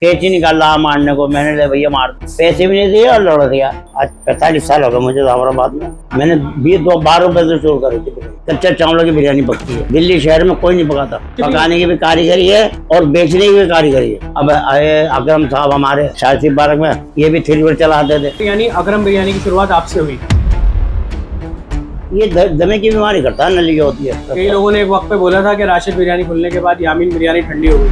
कैची निकाल रहा मारने को, मैंने ले भैया मार दो। पैसे भी नहीं दिए और लड़ दिया। आज 45 साल हो गए मुझे हैदराबाद में। मैंने 12 रुपए से शुरू करी थी। कच्चे चावलों की बिरयानी पकती है, दिल्ली शहर में कोई नहीं पकाता। पकाने की भी कारीगरी है और बेचने की भी कारीगरी है। अब आए अकरम साहब हमारे शादी पार्क में, ये भी 3 व्हीलर चलाते थे। यानी अकरम बिरयानी की शुरुआत आपसे हुई। ये दमे की बीमारी करता है, नली जो होती है। कई लोगों ने एक वक्त पे बोला था कि राशिद बिरयानी खुलने के बाद यामीन बिरयानी ठंडी हो गई।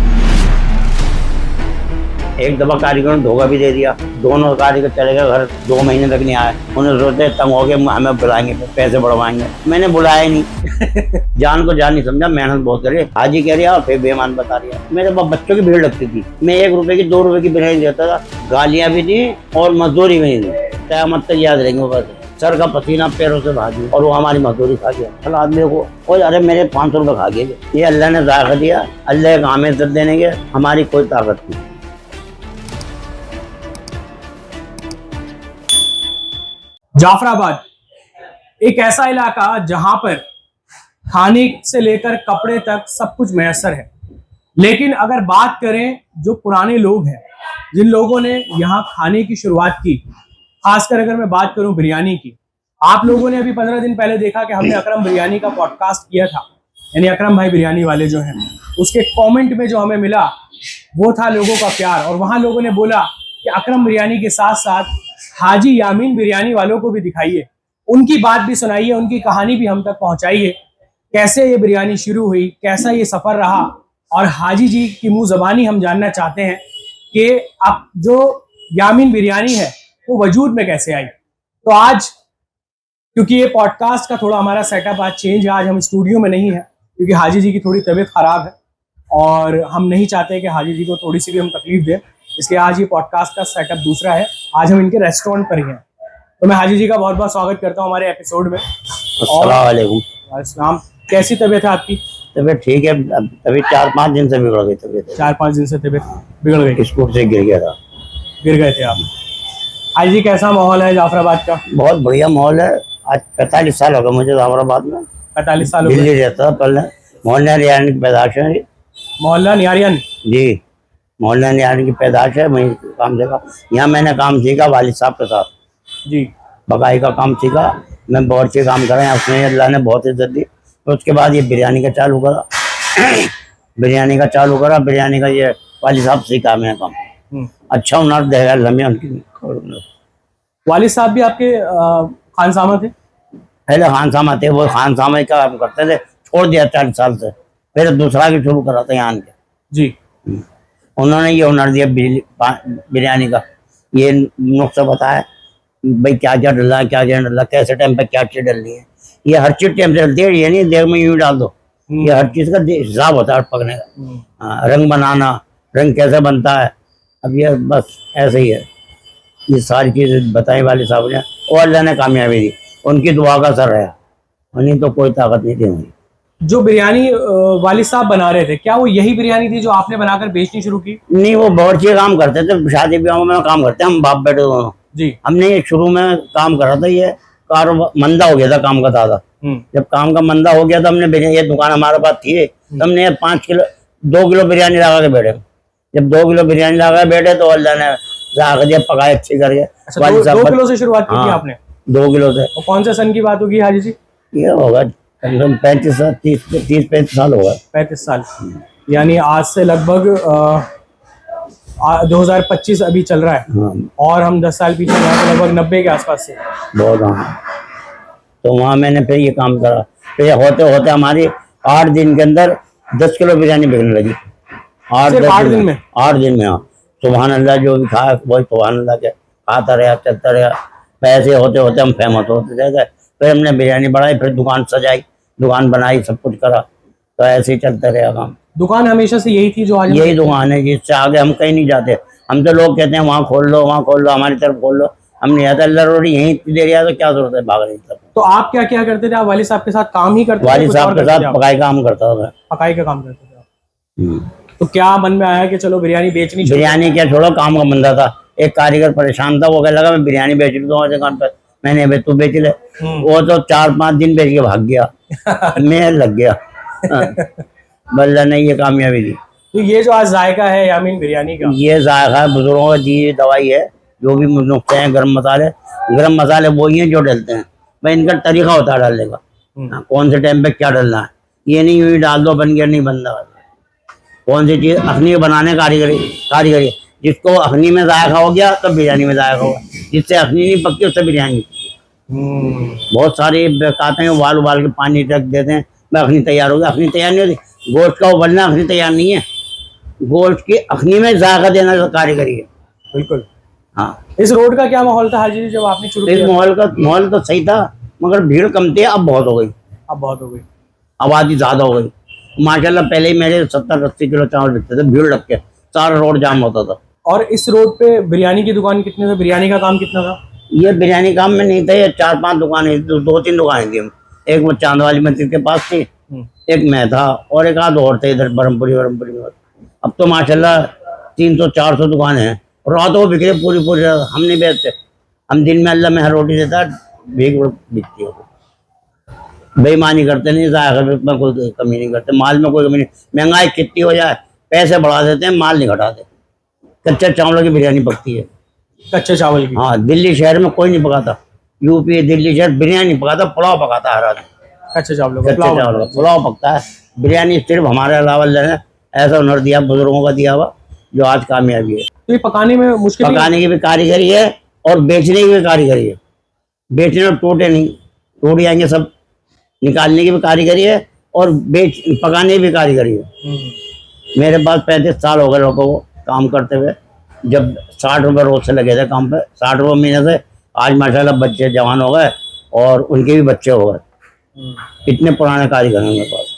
एक दफा कारीगर ने धोखा भी दे दिया। दोनों कारीगर चले गए घर, 2 महीने तक नहीं आए। उन्हें सोचते तंग हो गए, हमें बुलाएंगे, पैसे बढ़वाएंगे। मैंने बुलाया ही नहीं। जान को जान नहीं समझा, मेहनत बहुत करी। हाजी कह रहा फिर बेईमान बता रहा। मेरे पास बच्चों की भीड़ लगती थी। मैं 1 रुपए की 2 रुपए की बिरयानी देता था। गालियां भी दी और मजदूरी भी नहीं दी। कयामत तक याद रहेंगे बस। सर का पसीना पैरों से भागी और वो हमारी मजदूरी खा गया। कल आदमी को और अरे मेरे 500 रुपए खा गए। ये अल्लाह ने जायका दिया। अल्लाह का हमें इज्जत देने के हमारी कोई ताकत नहीं। जाफराबाद एक ऐसा इलाका जहां पर खाने से लेकर कपड़े तक सब कुछ मैसर है। लेकिन अगर बात करें जो पुराने लोग हैं, जिन लोगों ने यहाँ खाने की शुरुआत की, खासकर अगर मैं बात करूं बिरयानी की, आप लोगों ने अभी 15 दिन पहले देखा कि हमने अकरम बिरयानी का पॉडकास्ट किया था। यानी अकरम भाई बिरयानी वाले जो हैं, उसके कमेंट में जो हमें मिला वो था लोगों का प्यार। और वहां लोगों ने बोला कि अकरम बिरयानी के साथ साथ हाजी यामीन बिरयानी वालों को भी दिखाइए, उनकी बात भी सुनाइए, उनकी कहानी भी हम तक पहुंचाइए। कैसे ये बिरयानी शुरू हुई, कैसा ये सफर रहा, और हाजी जी की मुंह जबानी हम जानना चाहते हैं कि अब जो यामीन बिरयानी है वो वजूद में कैसे आई। तो आज क्योंकि ये पॉडकास्ट का थोड़ा हमारा सेटअप आज चेंज है, आज हम स्टूडियो में नहीं है क्योंकि हाजी जी की थोड़ी तबीयत खराब है और हम नहीं चाहते कि हाजी जी को थोड़ी सी भी हम तकलीफ दें, इसलिए आज ये पॉडकास्ट का सेटअप दूसरा है। आज हम इनके रेस्टोरेंट पर ही हैं। तो मैं हाजी जी का बहुत बहुत स्वागत करता हूँ हमारे एपिसोड में। अस्सलाम। कैसी तबीयत है आपकी? तबीयत ठीक है। अभी 4-5 दिन से बिगड़ गई तबीयत। 4-5 दिन से तबीयत बिगड़ गई। स्कूल से गिर गया था। गिर गए थे आप? हाजी जी कैसा माहौल है जाफराबाद का? बहुत बढ़िया माहौल है। आज 45 साल हो गए मुझे हैदराबाद में। 45 साल हो गए। दिल्ली रहता था पहले। मोहल्ला नियारन की पैदाश है। मोहल्ला नियारियन जी, मोहल्ला नियारन की पैदाश है। वहीं काम सीखा। यहाँ मैंने काम सीखा वालिद साहब के साथ जी। बकाई का काम सीखा। मैं बहुत अच्छे काम करा। उसमें अल्लाह ने बहुत इज्जत दी। तो उसके बाद ये बिरयानी का चालू करा। बिरयानी का ये वालिद साहब सीखा मैं काम। अच्छा हुनर देगा लम्हे उनकी। वालिद साहब भी आपके खानसामा थे? पहले खानसामा थे, वो खानसामा का काम करते थे। छोड़ दिया 40 साल से, फिर दूसरा भी शुरू करा था यहाँ के जी। उन्होंने ये हुनर दिया बिरयानी का। ये नुस्खा बताया भाई क्या क्या डलना है, क्या क्या डलना, कैसे टाइम पे क्या चीज डलनी है। ये हर चीज टाइम से डलती है, ये नहीं देर में यूं डाल दो। ये हर चीज का हिसाब होता है पकने का। रंग बनाना, रंग कैसे बनता है, अब ये बस ऐसे ही है। ये सारी चीज बताई वाले साहब ने और अल्लाह ने कामयाबी दी। उनकी दुआ का असर रहा, उन्हीं तो कोई ताकत नहीं थी हमारी। जो बिरयानी वालिद साहब बना रहे थे, क्या वो यही बिरयानी थी जो आपने बनाकर बेचनी शुरू की? नहीं, वो बहुत अच्छे काम करते थे। शादी ब्याह में काम करते हैं हम, बाप बेटे दोनों जी। हमने शुरू में काम करा था। ये कारोबार मंदा हो गया था काम का दादा। जब काम का मंदा हो गया तो हमने बिरयानी, ये दुकान हमारे पास थी, तो हमने 2 किलो बिरयानी लगा के बैठे। जब 2 किलो बिरयानी लगा के बैठे तो अल्लाह ने दिया, पकाए अच्छी करके। अच्छा, 2 किलो से शुरुआत की थी आपने? 2 किलो से। और कौन से सन की बात होगी हाजी जी? ये होगा 30-35 साल होगा। 35 साल। यानी आज से लगभग 2025 अभी चल रहा है। हाँ। और हम 10 साल पीछे गए तो लगभग 90 के आसपास से। बहुत। हाँ, तो वहाँ मैंने फिर ये काम करा। फिर होते होते हमारी 8 दिन के अंदर 10 किलो बिरयानी बिकने लगी। 8 दिन में? 8 दिन में। हाँ, सुभान अल्लाह। जो भी खाया वही सुभान अल्लाह के खाता रहा, चलता रहा। पैसे होते होते हम फेमस होते जाते। फिर हमने बिरयानी बढ़ाई, फिर दुकान सजाई, दुकान बनाई, सब कुछ करा। तो ऐसे ही चलता रहा काम। दुकान हमेशा से यही थी जो आज? यही दुकान है, जिससे आगे हम कहीं नहीं जाते। हम तो लोग कहते हैं वहाँ खोल लो, वहाँ खोल लो, हमारी तरफ खोल लो। हम नहीं आता। अल्लाह रोटी यहीं इतनी देर आया तो क्या जरूरत है भागने की तरफ। तो आप क्या क्या करते थे? आप वालिद साहब के साथ काम ही करते थे? वालिद साहब के साथ पकाई काम करता था। पकाई का काम करते थे। तो क्या मन में आया कि चलो बिरयानी बेचनी? बिरयानी क्या छोड़ो, काम का बंदा था। एक कारीगर परेशान था, वो कहने लगा मैं बिरयानी बेच लूँ दुकान पर। मैंने भाई तू बेच ले। वो तो 4-5 दिन बेच के भाग गया। मैं लग गया। बल्ला ने ये कामयाबी दी। तो ये जो आज जायका है यामीन बिरयानी का, ये जायका है, बुजुर्गों की दी हुई दवाई है। जो भी नुस्खे हैं, गरम मसाले वही हैं जो डलते हैं। भाई इनका तरीका होता है डालने का, हाँ, कौन से टाइम पे क्या डालना है। ये नहीं यूँ ही डाल दो बन गया, नहीं बनता। कौन सी चीज़ अखनी बनाने कारीगरी जिसको अखनी में जायका हो गया तो बिरयानी में जायका होगा, जिससे अखनी नहीं पकती उससे बिरयानी। बहुत सारे कहते हैं उबाल के पानी रख देते हैं, मैं अखनी तैयार हो गया। अखनी तैयार नहीं होती, गोश्त का उबलना अखनी तैयार नहीं है। गोश्त की अखनी में जायका देना तो कारीगरी है। बिल्कुल। हाँ, इस रोड का क्या माहौल था हाजी जी जब आपने शुरू इस किया? माहौल तो सही था, मगर भीड़ कम थी, अब बहुत हो गई। अब बहुत हो गई। आबादी ज्यादा हो गई माशाल्लाह। पहले ही मेरे 70-80 किलो चावल बिकते थे, भीड़ लग के सारा रोड जाम होता था। और इस रोड पे बिरयानी की दुकान कितने थे? बिरयानी का काम कितना था? ये बिरयानी काम में नहीं था, ये 4-5 दुकानें, 2-3 दुकानें थी। एक वो चांद वाली मस्जिद के पास थी, एक मैं था और एक आध और थे इधर बरमपुरी में। अब तो माशाल्लाह 300-400 दुकानें हैं। रातों को बिक्री पूरी रात। हम नहीं बेचते, हम दिन में अल्लाह में हर रोटी देता है, भीख बिकती है। बेईमानी करते नहीं, जायका में कोई कमी नहीं करते, माल में कोई कमी नहीं। महंगाई कितनी हो जाए पैसे बढ़ा देते हैं, माल नहीं घटाते। कच्चे चावलों की बिरयानी पकती है, कच्चे चावल की। हाँ, दिल्ली शहर में कोई नहीं पकाता। यूपी दिल्ली शहर बिरयानी पकाता, पुलाव पकाता है हर आदमी। कच्चे चावलों का कच्चे चावल का पुलाव पकता है। बिरयानी सिर्फ हमारे अलावा अल्लाह ने ऐसा हुनर दिया, बुजुर्गों का दिया हुआ, जो आज कामयाबी है। तो ये पकाने में मुश्किल पकाने की भी कारीगरी है और बेचने की भी कारीगरी है। बेचने में टूटे नहीं, टूट जाएंगे सब। निकालने की भी कारीगरी है और पकाने की भी कारीगरी है। मेरे पास 35 साल हो गए लोगों को काम करते हुए। जब 60 रुपये रोज से लगे थे काम पे, 60 रुपये महीने से। आज माशाल्लाह बच्चे जवान हो गए और उनके भी बच्चे हो गए। इतने पुराने कारीगर हैं मेरे पास।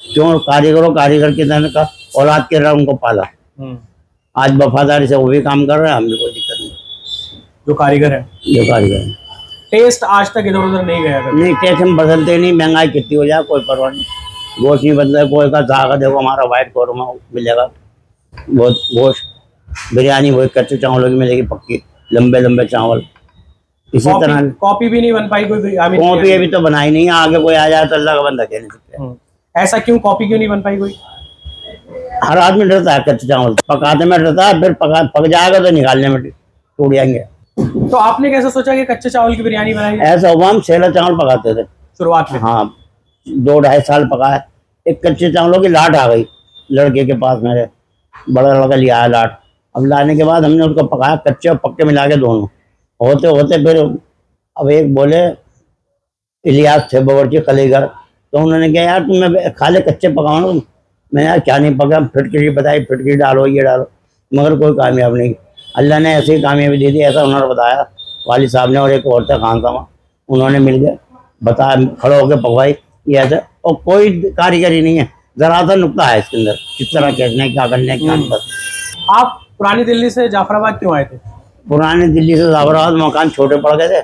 क्यों? कारीगर की तरह का औलाद के तरह उनको पाला। आज वफादारी से वो भी काम कर रहे हैं, हमें कोई दिक्कत नहीं। जो कारीगर है, टेस्ट आज तक इधर उधर नहीं गया कभी? नहीं, टेस्ट हम बदलते नहीं। महंगाई कितनी हो जाए कोई परवाह नहीं, गोश्त नहीं बदले। कोई का जागा देखो, हमारा वाइट कौरमा मिलेगा, बहुत गोश्त। बिरयानी वही कच्चे चावलों की मिलेगी, पक्की लंबे चावल। इसी तरह कॉपी भी नहीं बन पाई कोई? कॉपी अभी तो बनाई नहीं है, आगे कोई आ जाए तो अल्लाह का बंदा कह नहीं सकते। ऐसा क्यों? कॉपी क्यों नहीं बन पाई कोई? हर आदमी डरता है कच्चे चावल पकाते में, डरता है। फिर पक जाएगा तो निकालने में टूट जाएंगे। तो आपने कैसे सोचा कि कच्चे चावल की बिरयानी बनाई? ऐसा हुआ, हम सेला चावल पकाते थे शुरुआत में। हाँ, 2-2.5 साल पकाया। एक कच्चे चावलों की लाट आ गई लड़के के पास, मेरे बड़ा लड़का लिया आया लाट। अब लाने के बाद हमने उसको पकाया, कच्चे और पक्के मिला के दोनों। होते फिर अब एक बोले, इलियास थे बावर्ची खलीगर, तो उन्होंने कहा यार तुम्हें खाले कच्चे पकाओ ना। मैंने यार क्या नहीं पका, फिटकरी बताई, फिटकरी डालो, ये डालो, मगर कोई कामयाब नहीं। अल्लाह ने ऐसी कामयाबी दे दी, ऐसा हुनर बताया वालिद साहब ने और एक और था खान साहब, उन्होंने मिल गए बताया, खड़े होकर पकवाई ये ऐसा। और कोई कारीगरी नहीं है, जरा सा नुकता है इसके अंदर, किस तरह कहने क्या करने क्या नहीं। आप पुरानी दिल्ली से जाफराबाद क्यों आए थे? पुरानी दिल्ली से जाफराबाद मकान छोटे पड़ गए थे,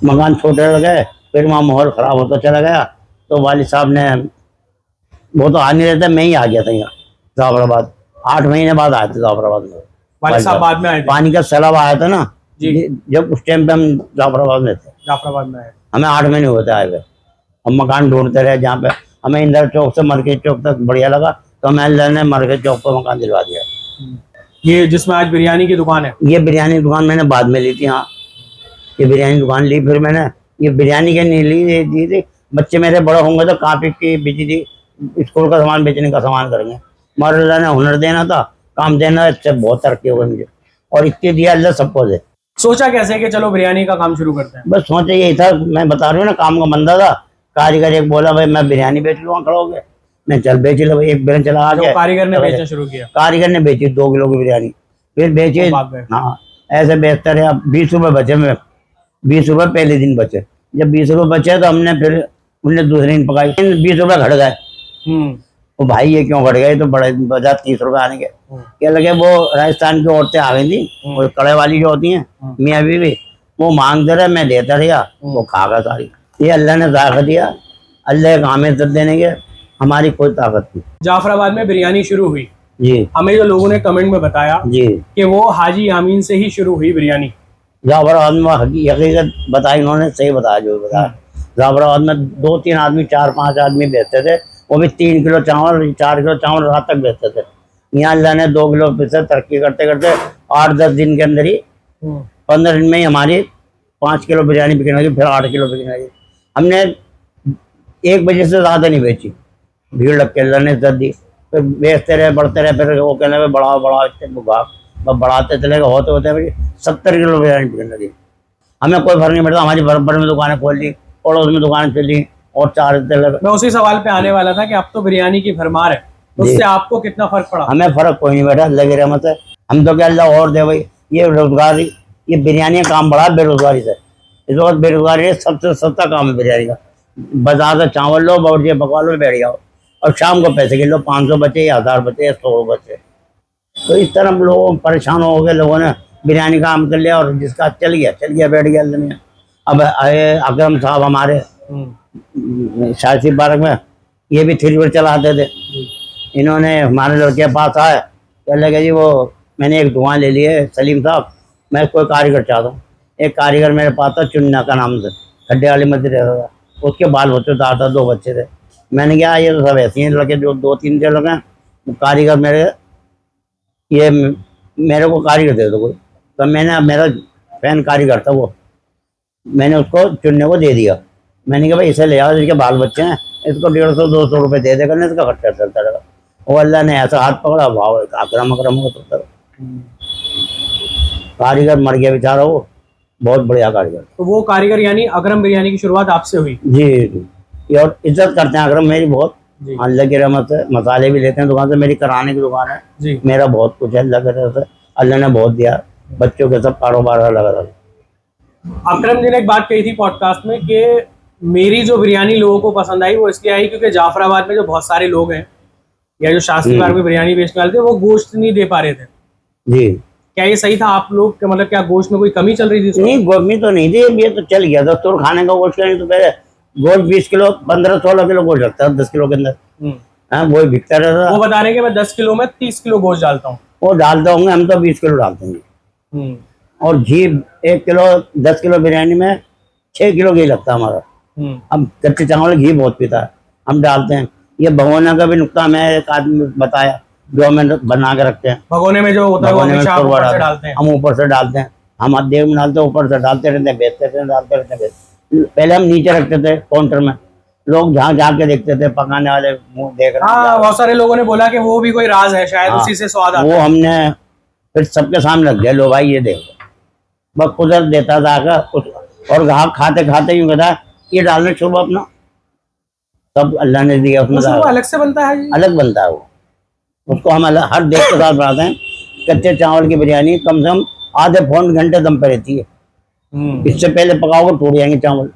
मकान छोटे लग गए, फिर वहाँ माहौल ख़राब होता चला गया। तो वालिद साहब ने, वो तो आ नहीं रहता, मैं ही आ गया था यहाँ जाफराबाद। 8 महीने बाद आए थे जाफराबाद में। वालिद साहब बाद में आए थे? पानी का सैलाब आया था ना जी, जब उस टाइम पे हम जाफराबाद में थे। जाफराबाद में आए, हमें 8 महीने होते आए हुए। हम मकान ढूंढते रहे जहाँ पे हमें इंदिरा चौक से मरकज चौक तक बढ़िया लगा, तो हमें अल्लाह ने मरकज चौक पर मकान दिलवा दिया। ये जिसमें आज बिरयानी की दुकान है? ये बिरयानी की दुकान मैंने बाद में ली थी। हाँ, ये बिरयानी दुकान ली, फिर मैंने ये बिरयानी के नहीं ली थी। बच्चे मेरे बड़े होंगे तो कापी की बेची थी, स्कूल का सामान बेचने का सामान करेंगे। मगर अल्लाह ने हुनर देना था, काम देना, इससे बहुत तरक्की हो गई मुझे, और इतनी दिया अल्लाह सबको दे। सोचा कैसे कि चलो बिरयानी का काम शुरू करते हैं? बस सोचा यही था, मैं बता रही हूँ ना, काम का बंदा था। कारीगर एक बोला भाई मैं बिरयानी बेच लूँगा, खड़ा हो गया, मैं चल बेच लो। एक बिरयानी चला आ गया, कारीगर ने बेचना शुरू किया। कारीगर ने बेची 2 किलो की बिरयानी, फिर बेची। हाँ, ऐसे बेचते रहे। अब 20 रुपये बचे में, 20 रुपये पहले दिन बचे। जब 20 रुपये बचे तो हमने फिर उनने दूसरे दिन पकाई, 20 रुपये घट गए। वो भाई ये क्यों घट गए? तो बड़े बजा 30 रुपये आने के। क्या लगे, वो राजस्थान की औरतें आ गई थी, वो कड़े वाली जो होती हैं मियाँ बीवी, वो मांगते रहे, मैं देता रहा, वो खा गया सारी। ये अल्लाह ने जायका दिया, अल्लाह एक आमिर देने के, हमारी कोई ताकत नहीं। जाफराबाद में बिरयानी शुरू हुई जी, हमें जो लोगों ने कमेंट में बताया जी कि वो हाजी यामीन से ही शुरू हुई बिरयानी। जाफराबाद में हकीकत बताई उन्होंने, सही बताया जो बताया। जाफराबाद में 2-3 आदमी, 4-5 आदमी बेचते थे, वो भी 3 किलो चावल 4 किलो चावल रात तक बेचते थे। यहाँ अल्लाह ने 2 किलो पैसे तरक्की करते करते 8-10 दिन के अंदर ही 15 दिन में ही हमारी 5 किलो बिरयानी बिकने लगी, फिर 8 किलो बिकने लगी। हमने 1 बजे से ज़्यादा नहीं बेची, भीड़ लग के अल्लाह ने इज्जत दी। फिर बेचते रहे, बढ़ते रहे, फिर वो कहने लगे बढ़ाओ बढ़ाओ, इतने भाग बढ़ाते चले गए, होते होते फिर 70 किलो बिरयानी बिकने लगी। हमें कोई फर्क नहीं पड़ता, हमारी बराबर में दुकानें खोल ली, पड़ोस में दुकान चली और 4 चले। मैं उसी सवाल पे आने वाला था कि अब तो बिरयानी की भरमार है, उससे आपको कितना फर्क पड़ा? हमें फर्क कोई नहीं बैठा, अल्लाह की रहमत है। हम तो क्या अल्लाह और दे भाई। ये रोजगारी, ये बिरयानी का काम बढ़ा बेरोजगारी से। इस वक्त बेरोजगारी है, सबसे सस्ता काम है बिरयानी का। बाजार से चावल लो, बावर्ची पका लो, बैठ जाओ और शाम को पैसे गिन लो, 500 बचे या 1000 बचे या 100 बचे। तो इस तरह लोग परेशान हो गए, लोगों ने बिरयानी का काम कर लिया और जिसका चल गया बैठ गया अल्लाह ने। अब आए अकरम साहब हमारे शादी पार्क में, ये भी 3 व्हीलर चलाते थे। इन्होंने हमारे लड़के के पास आए, कह लगे जी वो मैंने एक दुआ ले ली है सलीम साहब, मैं कोई कारीगर चाहता हूँ। एक कारीगर मेरे पास था, चुन्ना का नाम था, खड्डे वाली मस्जिद रहता था, उसके बाल बच्चे था, 2 बच्चे थे। मैंने कहा ये तो सब ऐसे ही लड़के जो 2-3 जो लगे हैं, कारीगर मेरे को कारीगर दे दो कोई। तो मैंने, मेरा फैन कारीगर था वो, मैंने उसको चुनने को दे दिया। मैंने कहा भाई इसे ले आओ, इसके बाल बच्चे हैं, इसको 150-200 रुपये दे देगा, इसका खर्चा चलता रहेगा। वो अल्लाह ने ऐसा हाथ पकड़ा, भाव अकरम हो तो कारीगर मर गया बेचारा, वो बहुत बढ़िया कारीगर। तो वो कारीगर यानी अकरम बिरयानी की शुरुआत आपसे हुई? जी, और इज्जत करते हैं अकरम मेरी बहुत, अल्लाह की रहमत है। मसाले भी लेते हैं दुकान से, मेरी कराने की दुकान है जी। मेरा बहुत कुछ है अल्लाह की रहमत से, अल्लाह ने बहुत दिया, बच्चों के सब कारोबार अलग अलग। अकरम जी ने एक बात कही थी पॉडकास्ट में कि मेरी जो बिरयानी लोगों को पसंद आई वो इसलिए आई क्योंकि जाफराबाद में जो बहुत सारे लोग हैं या जो शास्त्री पार्क में बिरयानी बेचने वाले थे वो गोश्त नहीं दे पा रहे थे जी। क्या ये सही था आप लोग के, मतलब क्या गोश्त में कोई कमी चल रही थी? नहीं, कमी तो नहीं थी, ये तो चल गया दस्तूर खाने का गोश्त नहीं। तो पहले गोश्त 20 किलो 15-16 किलो गोश्त रखता है 10 किलो के अंदर, हाँ वही बिकता रहता। वो बता रहे हैं कि मैं 10 किलो में 30 किलो गोश्त डालता हूँ। वो डालते होंगे, हम तो 20 किलो डालते हैं। और घी 1 किलो 10 किलो बिरयानी में 6 किलो घी लगता है हमारा। अब कच्चे चावल घी बहुत पीता है, हम डालते हैं। ये भगोना का भी नुकता मैं एक आदमी बताया जो हमें बना के रखते हैं, भगोने में जो होता है ऊपर से डालते हैं, हम ऊपर से डालते हैं, हम देव में डालते हैं, ऊपर से डालते रहते हैं, बेचते रहते हैं, डालते रहते हैं। पहले हम नीचे रखते थे काउंटर में, लोग जहाँ जाके देखते थे, पकाने वाले मुंह देख रहे। हाँ, बहुत सारे लोगों ने बोला कि वो भी कोई राज है शायद, उसी से स्वाद आता है। वो हमने फिर सबके सामने रख दिया, लो भाई ये देखो, बस कुदरत देता था और ग्राहक खाते खाते यूं कहता ये डालने शुभ अपना, तब अल्लाह ने दिया उसमें। वो अलग से बनता है, अलग बनता है वो, उसको हम हर देश के साथ बनाते हैं। कच्चे चावल की बिरयानी कम से कम आधे पौन घंटे दम पे रहती है। इससे पहले पकाओगे टूट जाएंगे चावल,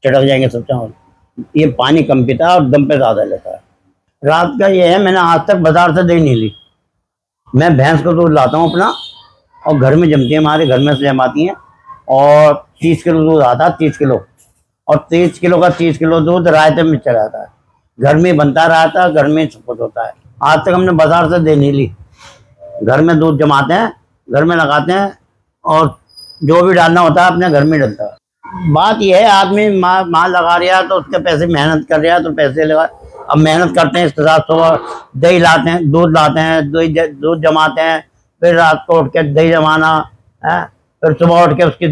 चटक जाएंगे सब चावल। ये पानी कम पीता है और दम पे ज्यादा लेता है। रात का ये है, मैंने आज तक बाजार से दही नहीं ली। मैं भैंस को दूध लाता हूँ अपना, और घर में जमती है, हमारे घर में से जमाती हैं, और 30 किलो दूध आता है, 30 किलो, और 30 किलो का 30 किलो दूध रायते में चला जाता है, घर में बनता रहता है, घर में सब कुछ होता है। आज तक हमने बाजार से दे नहीं ली, घर में दूध जमाते हैं, घर में लगाते हैं, और जो भी डालना होता है अपने घर में डलता है। बात यह है, आदमी माल लगा रहा है तो उसके पैसे, मेहनत कर रहा है तो पैसे लगा। अब मेहनत करते हैं, इसके साथ सुबह दही लाते हैं, दूध लाते हैं, दूध जमाते हैं, फिर रात को उठ के दही जमाना है, फिर सुबह उठ के उसकी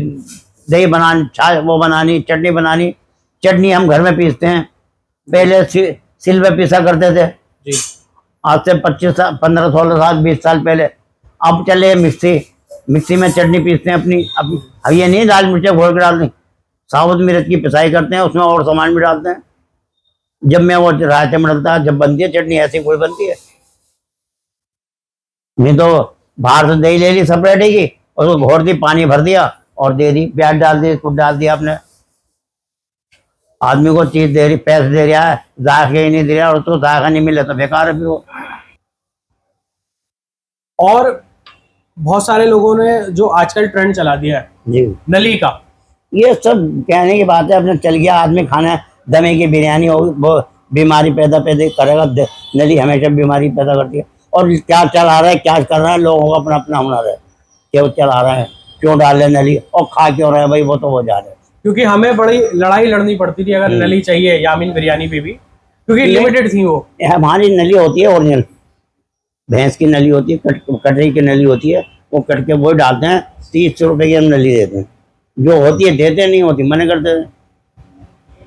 दही बनानी, छाछ वो बनानी, चटनी बनानी। चटनी हम घर में पीसते हैं, पहले सिल पे पीसा करते थे जी। आज से 15-16 साल 20 साल पहले। अब चले मिक्सी में चटनी पीसते हैं अपनी। अब ये नहीं दाल मिर्च घोल के डालते, साबुत मिर्च की पिसाई करते हैं, उसमें और सामान भी डालते हैं। जब मैं वो रायते में डलता है, जब बनती है चटनी ऐसी कोई बनती है नहीं। तो बाहर से दही ले ली सेपरेट की, उसको घोर दी, पानी भर दिया और दे दी, प्याज डाल दी, कुछ डाल दिया आपने। आदमी को चीज दे रही, पैसे दे रहा है, जायके ही नहीं दे रहा, और उसको जायका नहीं मिले तो बेकार है फिर वो। और बहुत सारे लोगों ने जो आजकल ट्रेंड चला दिया है जी नली का, ये सब कहने की बात है, अपने चल गया। आदमी खाना दमे की बिरयानी होगी, वो बीमारी पैदा करेगा। नली हमेशा बीमारी पैदा करती है। और क्या चला रहा है, क्या कर रहा है, लोगों का अपना अपना हुनर है, क्यों चला रहा है, क्यों डाल रहे नली, और खा क्यों रहे भाई, वो तो वो जा रहे हैं। क्योंकि हमें बड़ी लड़ाई लड़नी पड़ती थी अगर नली चाहिए यामीन बिरयानी पे भी, क्योंकि लिमिटेड थी वो। हमारी नली होती है ओरिजिनल, भैंस की नली होती है, कटरी की नली होती है, वो कट के वो डालते हैं। 30 रुपए की हम नली देते हैं, जो होती है देते, नहीं होती मना करते हैं।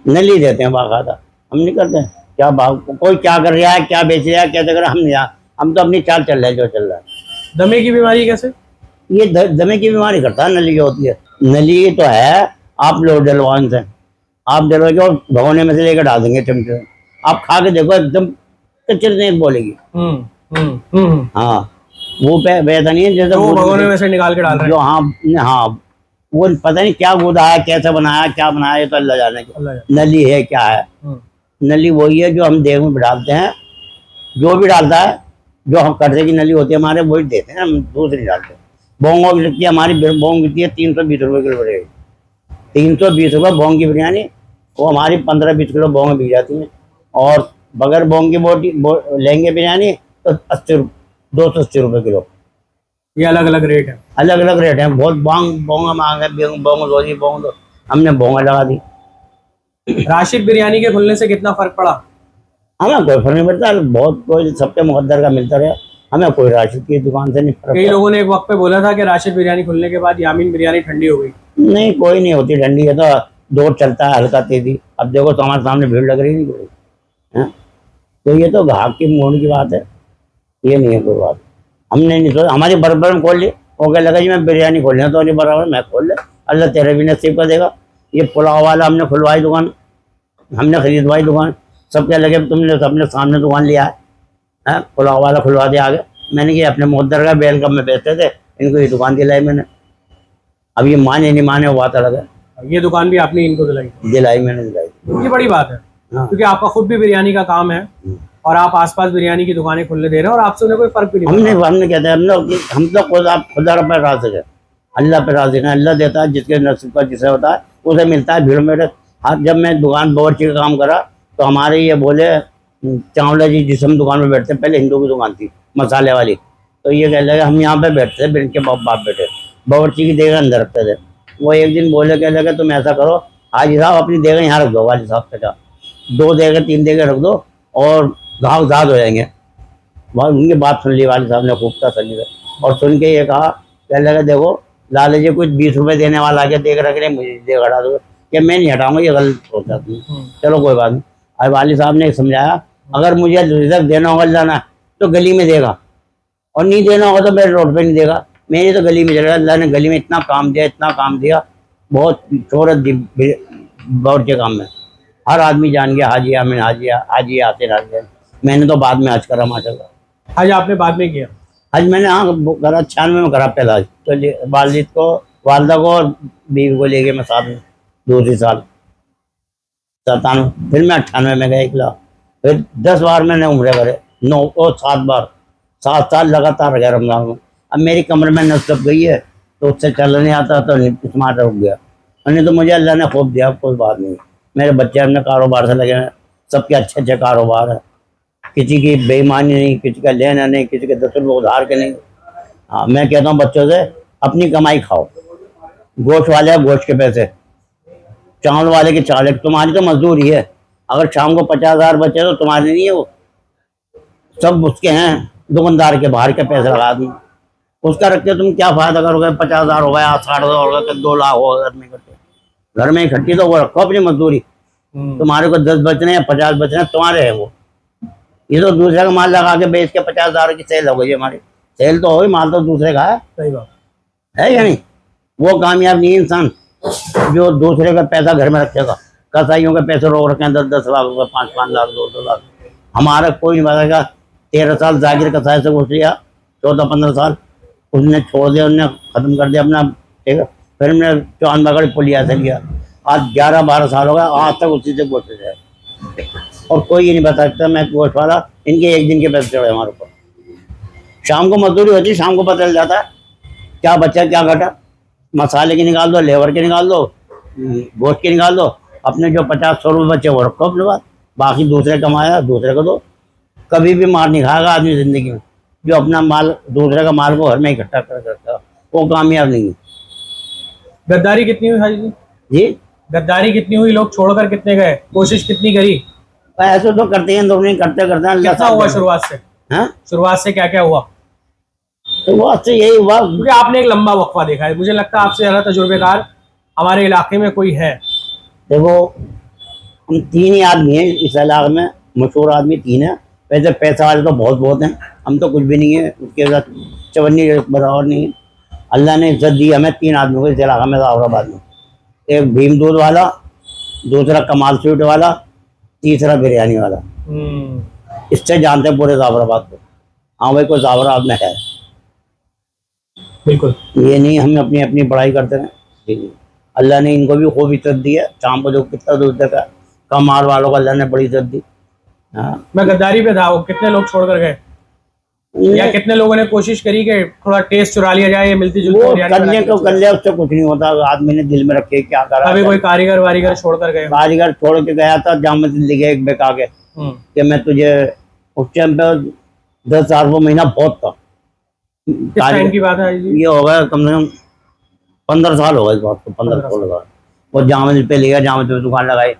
नली देते हैं बाकायदा, हम नहीं करते। क्या भाव कोई क्या कर रहा है, क्या बेच रहा है, कैसे कर रहा है, हम नहीं, हम तो अपनी चाल चल रहे हैं जो चल रहा है। दमे की बीमारी कैसे? ये दमे की बीमारी करता है नली जो होती है। नली तो है, आप लोग डलवान से आप डलवा के और भगोने में से लेकर डाल देंगे चमचे में। आप खा के देखो, एकदम कच्चे नहीं बोलेगी। हाँ, वो वैसा नहीं है जैसे वो भगोने में से निकाल के डाल रहे जो, हाँ हाँ, वो पता नहीं क्या गुदा है, कैसे बनाया, क्या बनाया, ये तो अल्लाह जाने की हैं। नली है क्या है। नली वही है जो हम देग में डालते हैं, जो भी डालता है, जो हम कटरे की नली होती है हमारे वही देते हैं, हम दूसरी डालते हैं। बोंगो की लगती है हमारी, बोंग बिकती है 320 रुपये किलो पड़ेगी। 320 रुपये बोंग की बिरयानी, वो हमारी 15-20 किलो बोंग बिक जाती है। और बगैर बोंग की बोटी लेंगे बिरयानी तो 280 रुपये किलो। ये अलग अलग रेट है। अलग अलग रेट है, बहुत बोंगा मांग है, बोंग रोजी बोंग दो, हमने बोंगा लगा दी। राशिद बिरयानी के खुलने से कितना फर्क पड़ा? हमें कोई फर्क नहीं पड़ता, बहुत कोई सबके मुकद्दर का मिलता रहा, हमें कोई राशिद की दुकान से नहीं फर्क। कई लोगों ने एक वक्त पे बोला था कि राशिद बिरयानी खुलने के बाद यामीन बिरयानी ठंडी हो गई। नहीं, कोई नहीं होती ठंडी, है तो दौर चलता है हल्का तेजी। अब देखो तो हमारे सामने भीड़ लग रही नहीं कोई है, तो ये तो घाक की मोड़ की बात है, ये नहीं है कोई बात। हमने नहीं सोचा, हमारी बराबर में खोल ली, वो क्या लगा जी मैं बिरयानी खोल तो नहीं बराबर मैं खोल ले, अल्लाह तेरे भी नसीब कर देगा। ये पुलाव वाला हमने खुलवाई दुकान, हमने खरीदवाई दुकान, सब क्या लगे तुमने अपने सामने दुकान लिया है, पुलाव वाला खुलवा दिया आगे। मैंने कि अपने मुद्दर का बेल कब में बेचते थे, इनको ये दुकान दिलाई मैंने। अब ये माने नहीं माने वो बात अलग है। ये दुकान भी आपने इनको दिलाई मैंने दिलाई। ये बड़ी बात है। हाँ। क्योंकि आपका खुद भी बिरयानी का काम है और आप आसपास बिरयानी की दुकानें खुलने दे रहे हैं और आपसे उन्हें कोई फर्क भी नहीं पड़ा। हमने कहते हैं हम लोग खुदा पर राज़िक है, अल्लाह पे राज़िक है। अल्लाह देता है जिसके नसीब पर जिसे होता है उसे मिलता है। भीड़ में जब मैं दुकान बावर्ची का काम करा तो हमारे ये बोले चावला जी जिस हम दुकान में बैठते, पहले हिंदू की दुकान थी मसाले वाली, तो ये कह लगे हम यहाँ पे बैठते थे, इनके बाप बैठे बावर्ची की देगा अंदर रखते थे। वो एक दिन बोले कह लगे तुम ऐसा करो हाजी साहब अपनी देगा यहाँ रख दो, वाली साहब से कहा 2 देगा 3 देगा रख दो और घाव जाद हो जाएंगे। बहुत उनकी बात सुन ली वाली साहब ने खूब था सनी से, और सुन के ये कहा कह लगा देखो लाले जी कुछ 20 रुपए देने वाला आके देख रख रहे, मुझे देख हटा दो कि मैं नहीं हटाऊंगा, ये गलत सोचा तुम। चलो कोई बात नहीं। अब वाली साहब ने समझाया अगर मुझे रिजर्व देना होगा जाना तो गली में देगा, और नहीं देना होगा तो मेरे रोड पे नहीं देगा, मेरी तो गली में चलेगा। अल्लाह ने गली में इतना काम दिया, इतना काम दिया, बहुत शोहरत दी बहुत के काम में। हर आदमी जान गया हाजी आमिन हाजी आते रहते। मैंने तो बाद में आज करा माशाल्लाह। आज आपने बाद में किया? आज मैंने हाँ करा 96 में करा पहला आज। तो वालिद को वालदा को और बीवी को ले गए मैं साथ में दूसरी साल 97, फिर मैं 98 में गया इकला, फिर 10 बार मैंने उम्र करे 9 और 7 बार 7 साल लगातार गया रमजान में। अब मेरी कमर में नस दब गई है तो उससे चल नहीं आता तो स्मार्ट रुक गया, नहीं तो मुझे अल्लाह ने खूब दिया, कोई बात नहीं। मेरे बच्चे अपने कारोबार से लगे हैं, सबके अच्छे अच्छे कारोबार है, किसी की बेईमानी नहीं, किसी का लेना नहीं, किसी के 10 रुपये उधार के नहीं। हाँ मैं कहता हूँ बच्चों से अपनी कमाई खाओ, गोश्त वाले गोश्त के पैसे, चावल वाले के चावल, तुम्हारी तो मजदूरी है। अगर शाम को 50,000 बचे तो तुम्हारे नहीं है, वो सब उसके हैं दुकानदार के, बाहर के पैसे लगा दूँ उसका रख के तुम क्या फायदा करोगे। 50,000 हो गया 60,000 हो गया 2 लाख हो घर में करते, घर में इकट्ठी तो वो रखो अपनी मजदूरी। तुम्हारे को 10 बचने या 50 बचने तुम्हारे है वो, ये तो दूसरे का माल लगा के बेच के 50,000 की सेल हो गई हमारी। सेल तो हो गई, माल तो दूसरे का है। सही बात है या नहीं? वो कामयाब नहीं इंसान जो दूसरे का पैसा घर में रखेगा। कसाईयों के पैसे रोक रखे हैं 10-10 लाख रुपये, 5-5 लाख 2-2 लाख। हमारा कोई नहीं बताएगा। 13 साल जाकिर कसाई से घुस लिया, 14-15 साल उसने छोड़ दिया, उसने ख़त्म कर दिया अपना, ठीक है। फिर हमने चौहान बगड़ पुलिया से लिया, आज 11-12 साल हो गया, आज तक उसी से गोश्त है। और कोई ये नहीं बता सकता मैं गोश्त वाला, इनके एक दिन के पैसे चढ़े हमारे ऊपर। शाम को मजदूरी होती, शाम को पता चल जाता है क्या बचा क्या घटा। मसाले की निकाल दो, लेबर के निकाल दो, गोश्त के निकाल दो, अपने जो 50-100 रुपये बचे वो रखो अपने पास, बाकी दूसरे कमाया दूसरे को दो। कभी भी मार नहीं खाएगा आदमी जिंदगी में जो अपना माल दूसरे का माल को घर में इकट्ठा कर रखता है, वो कामयाब नहीं है। गद्दारी कितनी हुई हाजी जी? जी गद्दारी कितनी हुई? लोग छोड़कर कितने गए? कोशिश कितनी करी? ऐसे तो करते हैं, दोनों ही करते करते हैं, अल्लाह कितना साथ हुआ देगा। शुरुआत से? हाँ, शुरुआत से क्या क्या हुआ? तो वो से यही हुआ। क्योंकि आपने एक लंबा वक्फा देखा है, मुझे लगता है आपसे ज्यादा तजुर्बेकार हमारे इलाके में कोई है। देखो, हम तीन ही आदमी हैं इस इलाके में, मशहूर आदमी तीन है। वैसे पैसा वाले तो बहुत बहुत हैं, हम तो कुछ भी नहीं है, उसके साथ चवन्नी बराबर नहीं है। अल्लाह ने इज्जत दी हमें तीन आदमियों को इस इलाके में, औरंगाबाद में। एक भीम दूध वाला, दूसरा कमाल स्वीट वाला, तीसरा बिरयानी वाला। इससे जानते हैं पूरे जाफराबाद को। हाँ भाई, कोई जाफराबाद में है, बिल्कुल। ये नहीं हम अपनी अपनी पढ़ाई करते हैं। जी जी, अल्लाह ने इनको भी खूब इज्जत दी है। शाम को जो कितना दूध देता, कमाल वालों को अल्लाह ने बड़ी इज्जत दी। हाँ, मैं गद्दारी पे था, वो कितने लोग छोड़कर गए, या कितने लोगों ने कोशिश करी कि थोड़ा टेस्ट चुरा लिया जाए, ये मिलती जुलती वो बिरयानी करने बना के को कर चुरा। लिया, उससे कुछ नहीं होता। आदमी ने दिल में रखे क्या करा। अभी कोई कारीगर वारीगर छोड़कर गए? कारीगर छोड़ के गया था, जाम दिल्ली के एक बेका के कि मैं तुझे, उस टाइम पे 10,000 रुपये महीना बहुत था। किस टाइम की बात है जी? ये हो गया कम से कम 15 साल हो गए इस बात को, 15-16 साल। वो जाम पे ले गया, जाम पे दुकान लगाई।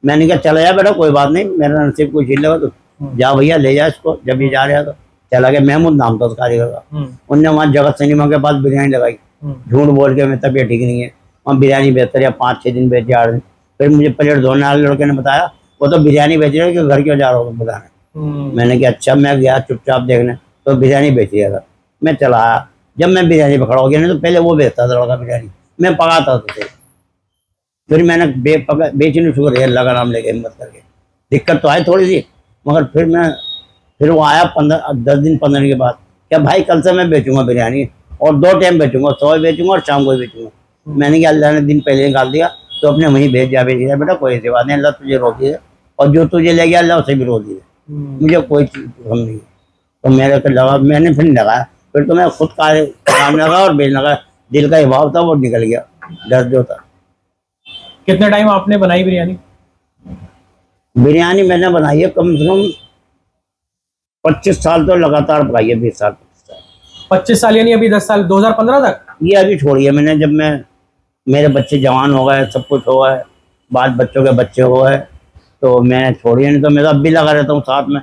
मैंने कहा चला जा बेटा, कोई बात नहीं, मेरा नसीब कोई छीन लेगा तो जा भैया, ले जा इसको। जब ये जा रहा था, चला गया। महमूद नाम था उस कारीगर का। उनने वहाँ जगत सिनेमा के पास बिरयानी लगाई, झूठ बोल के, मेरी तबीयत ठीक नहीं है। वहाँ बिरयानी बेचते रहे 5-6 दिन, बेचे 8 दिन। फिर मुझे प्लेट धोने वाले लड़के ने बताया, वो तो बिरयानी बेच रहे कि घर क्यों जा रहा हो बताने। मैंने कहा अच्छा। मैं गया चुपचाप देखने, तो बिरयानी बेच रहा था। मैं चला आया। जब मैं बिरयानी पे खड़ा हो गया, नहीं तो पहले वो बेचता था लड़का बिरयानी, मैं पकाता था। फिर मैंने बेचनी शुरू कर, अल्लाह का नाम लेके, हिम्मत करके। दिक्कत तो आई थोड़ी सी, मगर फिर वो आया 10 दिन 15 दिन के बाद, क्या भाई कल से मैं बेचूंगा बिरयानी, और 2 टाइम बेचूंगा, सुबह बेचूंगा और शाम को भी बेचूंगा। मैंने कहा अल्लाह ने दिन पहले निकाल दिया, तो अपने वहीं बेच जा बेटा, कोई ऐसी बात नहीं, अल्लाह तुझे रोकी है, और जो तुझे ले गया अल्लाह उसे भी रोक दिया। मुझे कोई चीज़ पसंद नहीं है। तो मेरे को लगा, मैंने फिर नहीं लगाया। फिर तो मैं खुद काम लगा और बेचने लगा। दिल का हिसाब था, वो निकल गया, डर जो था। कितने टाइम आपने बनाई बिरयानी? बिरयानी मैंने बनाई है कम से कम 25 साल, तो लगातार पकाई है। 20 साल 25 साल यानी अभी 10 साल, 2015 तक? ये अभी छोड़ी है मैंने, जब मेरे बच्चे जवान हो गए, सब कुछ हो गए, बाद बच्चों के बच्चे हो गए, तो मैंने छोड़ी है। नहीं तो मैं तो अब भी लगा रहता हूँ साथ में,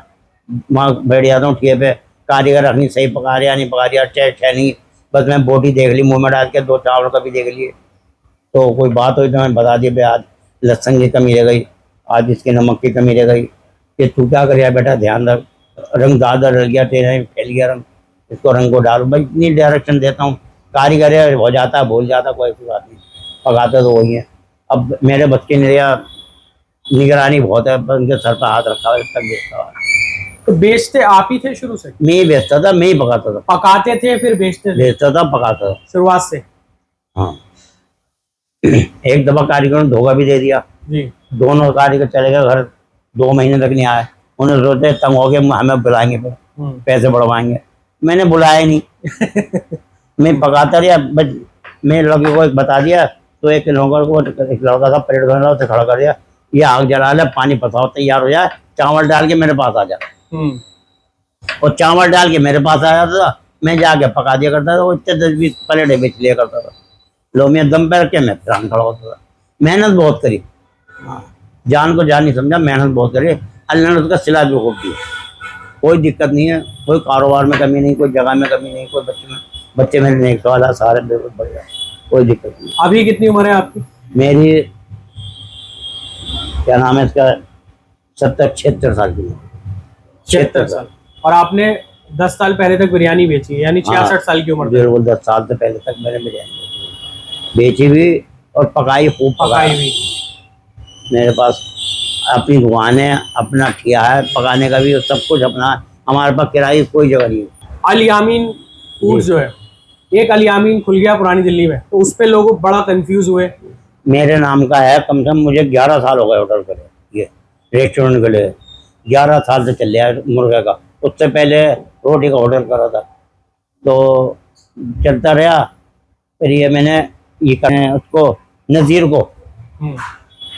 वहाँ बैठ जाता हूँ ठिए पे। कारीगर रखनी, सही पका रहा नहीं पका रहा, चाहे नहीं, बस मैं बोटी देख ली मुँह में डाल के, 2 चावल कभी देख लिए, तो कोई बात हुई तो मैं बता दी, भाई आज लहसुन की कमी रह गई, आज इसके नमक की कमी रह गई, कि तू क्या कर बेटा, ध्यान रख, रंग ज़्यादा डल गया तेरा, फैल गया रंग, इसको रंग को डालो। भाई इतनी डायरेक्शन देता हूँ। कारीगर है, हो जाता है, भूल जाता, कोई ऐसी बात नहीं, पकाते तो वही है। अब मेरे बच्चे ने निगरानी बहुत है, बस उनके सर पर हाथ रखा हुआ, तक देखता हुआ। तो बेचते आप ही थे शुरू से? मैं ही बेचता था, मैं ही पकाता था। पकाते थे फिर बेचते थे? बेचता था, पकाता था शुरुआत से? हाँ। एक दफा कारीगर ने धोखा भी दे दिया जी। दोनों कारीगर चले गए घर, 2 महीने तक नहीं आए। उन्हें सोचे तंग हो गए, हमें बुलाएंगे, पैसे बढ़वाएंगे। मैंने बुलाया नहीं। मैं पकाता रहा, बस मैं लड़के को एक बता दिया, तो एक लड़का था प्लेट धोने, उसे खड़ा कर दिया, ये आग जला ले, पानी पसाओ, तैयार हो जाए, चावल डाल के मेरे पास आ जा। और चावल डाल के मेरे पास आया था, मैं जाके पका दिया करता था। वो इतने 10-20 प्लेटें बेच लिया करता था। लो मैं दम पे रख के मैं फिर खड़ा होता था। मेहनत बहुत करी, हाँ, जान को जान नहीं समझा, मेहनत बहुत करी। अल्लाह ने उसका सिला भी खूब दिया। कोई दिक्कत नहीं है, कोई कारोबार में कमी नहीं, कोई जगह में कमी नहीं, कोई बच्चे मेरे नेक वाला, सारे बिल्कुल बढ़िया, कोई दिक्कत नहीं। अभी कितनी उम्र है आपकी? मेरी क्या नाम है इसका, 76 साल की। 76 साल। और आपने 10 साल पहले तक बिरयानी बेची है, यानी 66 साल की उम्र? बिल्कुल 10 साल से पहले तक मैंने बिरयानी बेची भी और पकाई, खूब पकाई भी। मेरे पास अपनी दुकान है, अपना ठिया है पकाने का भी, और सब कुछ अपना। हमारे पास किराए की कोई जगह नहीं है। अल यामीन फूड्स जो है, एक अल यामीन खुल गया पुरानी दिल्ली में, तो उस पे लोग बड़ा कंफ्यूज हुए। मेरे नाम का है, कम से कम मुझे 11 साल हो गए ऑर्डर करे, ये रेस्टोरेंट के लिए 11 साल से चल रहा है मुर्गे का। उससे पहले रोटी का ऑर्डर करा था, तो चलता रहा। फिर ये मैंने ये करें उसको, नज़ीर को,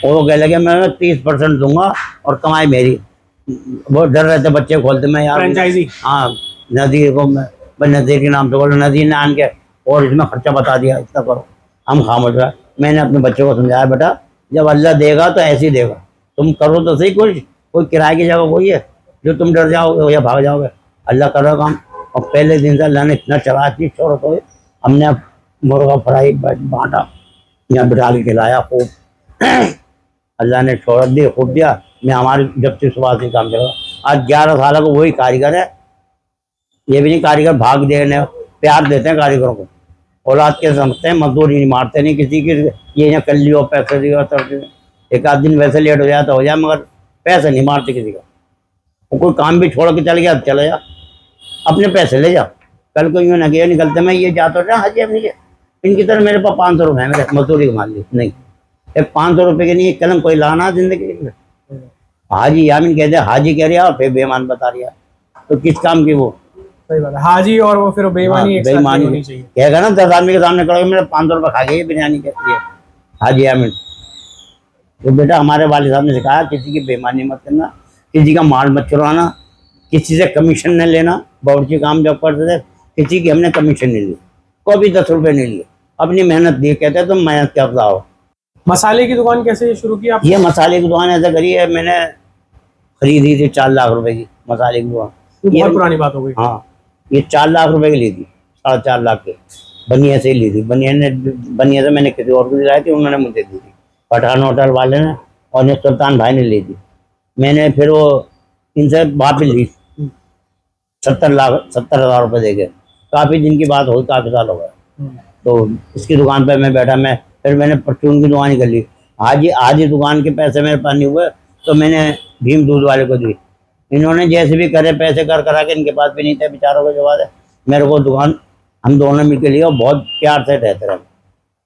वो कह लगे मैं 30% दूंगा और कमाई मेरी। वो डर रहे थे बच्चे खोलते, मैं यार फ्रेंचाइजी। हाँ, नज़ीर को मैं बस नज़ीर के नाम से बोलो, नज़ीर ने आन के और इसमें खर्चा बता दिया, इतना करो, हम खामोश रहे। मैंने अपने बच्चों को समझाया, बेटा जब अल्लाह देगा तो ऐसे ही देगा, तुम करो तो सही कुछ, कोई किराए की जगह वही है जो तुम डर जाओगे या भाग जाओगे। अल्लाह कर रहा काम। और पहले दिन से अल्लाह ने इतना चला, इतनी शोहरत हुई। हमने मुर्गा फ्राई बांटा, यहाँ बिठा के खिलाया खूब। अल्लाह ने शोहरत दी, खूब दिया। मैं हमारी जब से सुबह से काम चला, आज 11 साल का वही कारीगर है। ये भी नहीं कारीगर भाग देने, प्यार देते हैं कारीगरों को, औलाद के समझते हैं, मजदूरी नहीं मारते, नहीं किसी की ये यहाँ कर लियो पैसे दियो तो एक आध दिन वैसे लेट हो जाए तो हो जाए, मगर पैसे नहीं मारते किसी का। वो कोई काम भी छोड़ के चल गया तो चले जा, अपने पैसे ले जा। कल को यूँ ना कि निकलते मैं ये जाता था हाजी अब नहीं, इनकी तरह मेरे पास 500 रुपये है, मेरे मजदूरी कमा ली नहीं। 500 रुपये के नहीं कलम कोई लाना जिंदगी में। हाजी यामिन कहते हाजी कह रहा फिर बेईमान बता रहा, तो किस काम की वो। सही बात है, हाजी और वो फिर बेईमानी एक साथ नहीं बेईमानी होनी चाहिए। कहेगा ना 10 आदमी के सामने खड़े मेरे 500 रुपये खा गए बिरयानी के लिए हाजी यामिन। तो बेटा हमारे वाले साहब ने सिखाया किसी की बेईमानी मत करना, किसी का माल मत चुराना, किसी से कमीशन नहीं लेना। बावर्ची काम जब करते थे किसी की हमने कमीशन नहीं ली, कोई भी 10 रुपये नहीं लिए, अपनी मेहनत दी। कहते हैं तुम मेहनत करता हो। मसाले की दुकान कैसे शुरू की आप? ये मसाले की दुकान ऐसा करी है मैंने, खरीदी थी 4 लाख रुपए की मसाले की दुकान। ये ये बहुत पुरानी बात हो गई। हाँ, ये 4 लाख रुपए की ली थी, 4.5 लाख के। बनिया से ही ली थी, बनिया से मैंने किसी और को दिलाई थी, उन्होंने मुझे दी थी, पठान होटल वाले ने और ये सुल्तान भाई ने ली थी। मैंने फिर वो इनसे वापस ली 70,000 रुपये दे के। काफ़ी दिन की बात हुई, काफ़ी साल हो गए। तो इसकी दुकान पर मैं बैठा, फिर मैंने परचून की दुकान ही कर ली। आज ही दुकान के पैसे मेरे पास नहीं हुए तो मैंने भीम दूध वाले को दी। इन्होंने जैसे भी करे पैसे कर करा के, इनके पास भी नहीं थे बेचारों को, जवाब है मेरे को दुकान हम दोनों मिल के लिए और बहुत प्यार से रहते रहे।